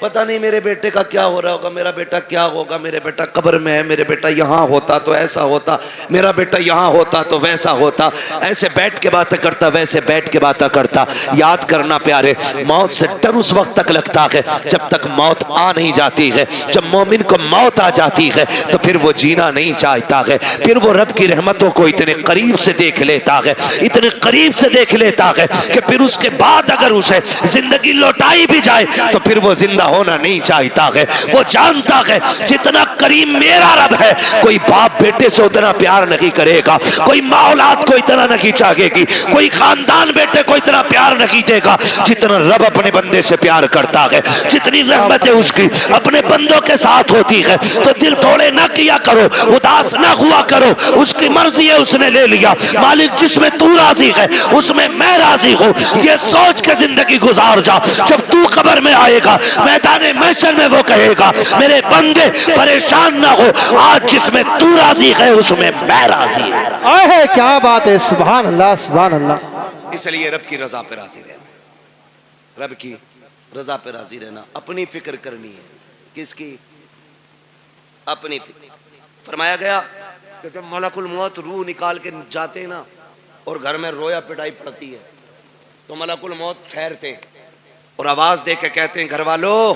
पता नहीं मेरे बेटे का क्या हो रहा होगा, मेरा बेटा क्या होगा, मेरे बेटा कब्र में है, मेरे बेटा यहाँ होता तो ऐसा होता, मेरा बेटा यहाँ होता तो वैसा होता, ऐसे बैठ के बातें करता, वैसे बैठ के बातें करता। याद करना प्यारे, मौत से डर उस वक्त तक लगता है जब तक मौत आ नहीं जाती है। जब मोमिन को मौत आ जाती है तो फिर वो जीना नहीं चाहता है, फिर वो रब की रहमतों को इतने करीब से देख लेता है, इतने करीब से देख लेता है कि फिर उसके बाद अगर उसे जिंदगी लौटाई भी जाए तो फिर वो जिंदा होना नहीं चाहता है। वो जानता है जितना करीम मेरा रब है, कोई बाप बेटे से उतना प्यार नहीं करेगा, कोई माँ औलाद को इतना नहीं चाहेगी, कोई खानदान बेटे को इतना प्यार नहीं देगा जितना रब अपने बंदे से प्यार करता है। जितनी रहमतें उसकी अपने बंदों के साथ होती है तो दिल थोड़े ना किया करो, उदास ना हुआ करो। उसकी मर्जी है, उसने ले लिया। मालिक जिसमें तू राजी है उसमें मैं राजी हूँ, ये सोच के जिंदगी गुजार जा। जब तू कब्र में आएगा मैदान महशर में वो कहेगा मेरे बंदे परेशान ना हो, आज जिसमें तू राजी है उसमें मैं राजी हूं। क्या बात है, सुभान अल्लाह, सुभान अल्लाह। इसलिए रब की रजा पे राजी रहना, रब की रजा पे राजी रहना, अपनी फिक्र करनी है। किसकी? अपनी फिक्र। फरमाया गया कि जब मलकुल मौत रूह निकाल के जाते ना और घर में रोया पिटाई पड़ती है तो मलकुल मौत ठहरते और आवाज दे के कहते हैं घर वालों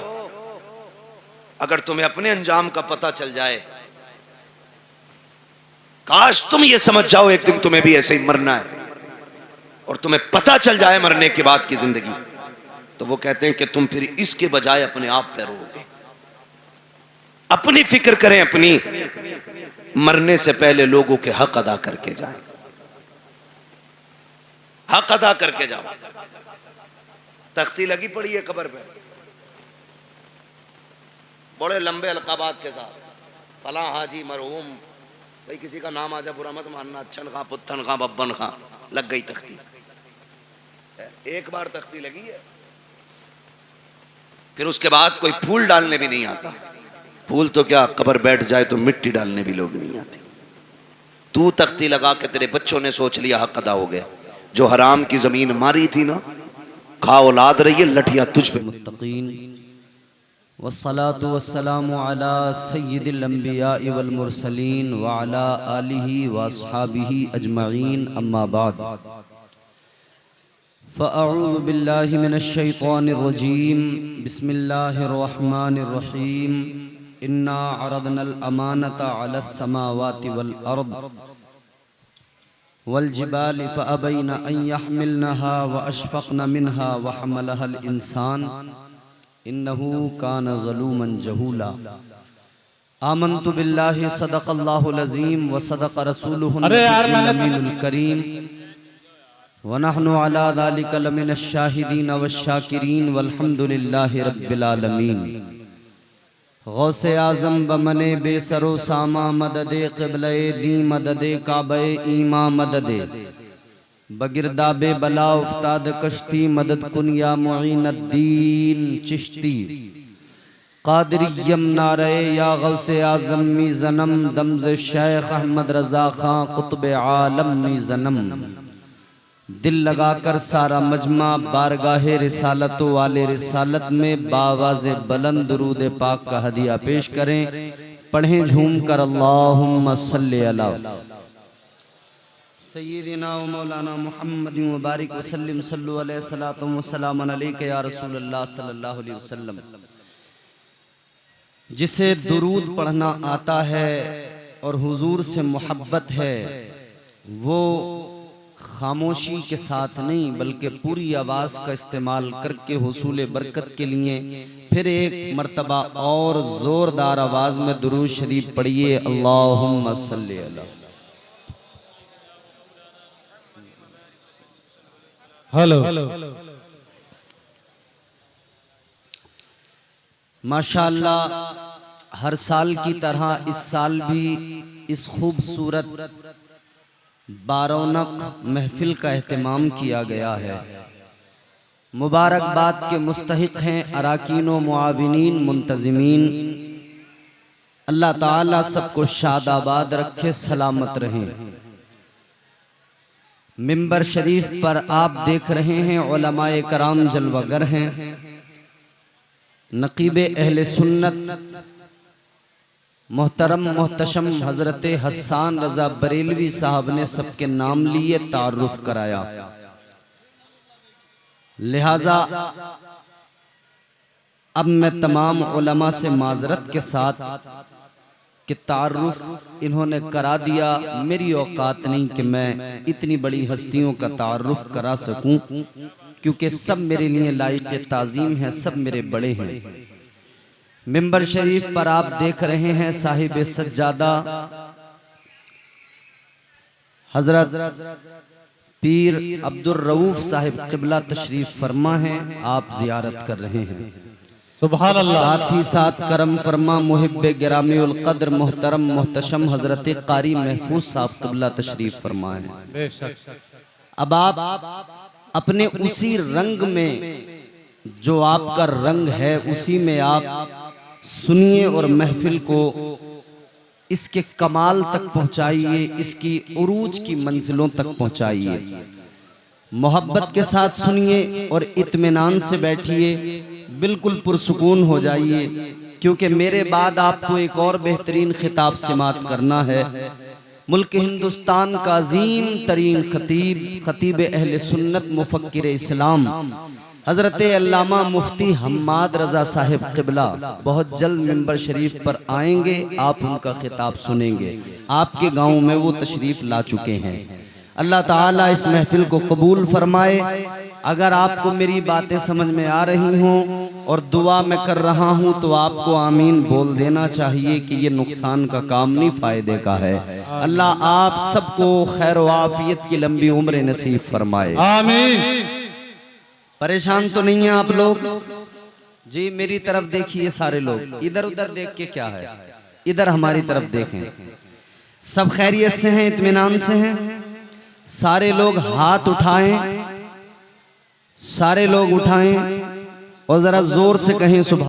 अगर तुम्हें अपने अंजाम का पता चल जाए, काश तुम ये समझ जाओ एक दिन तुम्हें भी ऐसे ही मरना है और तुम्हें पता चल जाए मरने के बाद की जिंदगी, तो वो कहते हैं कि तुम फिर इसके बजाय अपने आप पे रोगे। अपनी फिक्र करें, अपनी मरने से पहले लोगों के हक अदा करके जाएं, हक अदा करके जाओ। तख्ती लगी पड़ी है कब्र पे बड़े लंबे अलकाबात के साथ, फला हाजी मरहूम, भाई किसी का नाम आजा बुरा मत मानना, अच्छन खां पुत्तन खां बब्बन खां, लग गई तख्ती। एक बार तख्ती लगी है, फिर उसके बाद कोई फूल डालने भी नहीं आता। फूल तो क्या, कब्र बैठ जाए तो मिट्टी डालने भी लोग नहीं आते। तू तख्ती लगा के तेरे बच्चों ने सोच लिया हक अदा हो गया। जो हराम की जमीन मारी थी ना, खा औलाद रही है, लठिया तुझ पे। मुत्तकीन वस्सलातु वस्सलामु अला सय्यिदिल अंबिया वल मुरसलीन व अला आलिहि व अस्हाबिहि अजमईन, अम्मा बाद। फ़अऊज़ु बिल्लाहि मिनश शैतानिर रजीम, बिस्मिल्लाहिर रहमानिर रहीम। इन्ना अरदनल अमानता अलस समावाति वल अर्द वल जिबालि फ़अबैना अन यहमिलनहा व अशफ़क़न मिनहा व हमलहल इंसान इन्नहु कान ज़लूमन जहूला। आमन्तु बिल्लाहि सदक़ल्लाहुल अज़ीम व सदक़ रसूलुहुल अमीनुल करीम व नहनु अला ज़ालिका लमिनश शाहिदीन वश्शाकिरीन वल्हम्दुलिल्लाहि रब्बिल आलमीन। गौसे आज़म बमने बेसरो सामा मददे क़िबले दी मददे काबे ईमा मददे बगिरदाबे बला उफ्ताद कश्ती मदद कुनिया मुईनुद्दीन चिश्ती कादरियम नारे या गौसे आज़म मी ज़नम दमज़ शेख अहमद रज़ा खां कुतुब आलम मी ज़नम। दिल लगाकर सारा मजमा बारगाहे रिसालत वाले रिसालत में बावाज़े बुलंद दुरूद पाक का हदिया पेश करें। पढ़ें झूम कर अल्लाहुम्मा सल्ली अला सय्यिदिना व मौलाना मुहम्मद व बारिक व सल्लिम सल्लु अलैहि सलातो व सलामन अलैका या रसूलल्लाह सल्लल्लाहु अलैहि वसल्लम। जिसे दुरूद पढ़ना आता है और हुजूर से मोहब्बत है, वो खामोशी के साथ नहीं बल्कि पूरी आवाज़ का इस्तेमाल करके हुसूल बरकत के लिए फिर एक मर्तबा और ज़ोरदार आवाज़ में दुरूद शरीफ पढ़िए, अल्लाहुम्मा सल्ली अला। हेलो माशाअल्लाह, हर साल की तरह इस साल भी इस खूबसूरत बारौनक महफिल का एहतमाम किया गया है। मुबारकबाद के मुस्तहिक हैं अराकीन व मुआविनीन मुंतज़िमीन। अल्लाह ताला सबको शादाबाद रखे, सलामत रहें। मिंबर शरीफ पर आप देख रहे हैं उलमाए कराम जलवागर हैं। नकीबे अहले सुन्नत मोहतरम मोहतशम हजरत हसन रजा बरेलवी साहब ने सबके नाम लिए तारुफ कराया, लिहाजा अब मैं तमाम उलमा से माजरत के साथ कि तारुफ इन्होंने करा दिया, मेरी औकात नहीं कि मैं इतनी बड़ी हस्तियों का तारुफ करा सकूं, क्योंकि सब मेरे लिए लायक ताज़ीम है, सब मेरे बड़े हैं। मिंबर शरीफ पर आप देख रहे हैं साहिब सज्जादा हजरत पीर अब्दुल रऊफ साहिब क़िबला तशरीफ फरमा हैं, आप जियारत कर रहे हैं। सुभान अल्लाह। साथ ही साथ करम फरमा मुहिब्बे गिरामीउल क़द्र मोहतरम मोहतशम हजरत कारी महफूज साहब क़िबला तशरीफ फरमा हैं। अब आप अपने उसी रंग में, जो आपका रंग है, उसी में आप सुनिए और महफिल को इसके कमाल तक पहुंचाइए, इसकी उरूज की मंजिलों तक पहुंचाइए। मोहब्बत के साथ सुनिए और इत्मीनान से बैठिए, बिल्कुल पुरसुकून हो जाइए, क्योंकि मेरे बाद आपको एक और बेहतरीन खिताब समात करना है। मुल्क हिंदुस्तान का अजीम तरीन खतीब अहले सुन्नत मुफक्किर इस्लाम हजरत अल्लामा मुफ्ती हम्माद रजा साहिब क़िबला बहुत जल्द मिंबर शरीफ पर आएंगे, आप उनका खिताब सुनेंगे। आपके गांव में वो तशरीफ ला चुके हैं। अल्लाह ताला इस महफिल को कबूल फरमाए। अगर आपको मेरी बातें समझ में आ रही हों और दुआ मैं कर रहा हूं तो आपको आमीन बोल देना चाहिए कि ये नुकसान का काम नहीं, फायदे का है। अल्लाह आप सबको खैर व आफियत की लंबी उम्र नसीब फरमाए, आमीन। परेशान तो नहीं है आप लोग जी? मेरी तरफ देखिए सारे लोग, इधर उधर देख के क्या है, इधर हमारी तरफ देखें। सब खैरियत से हैं, इत्मीनान से हैं? सारे लोग हाथ उठाएं, सारे लोग उठाएं और जरा जोर से कहें सुभान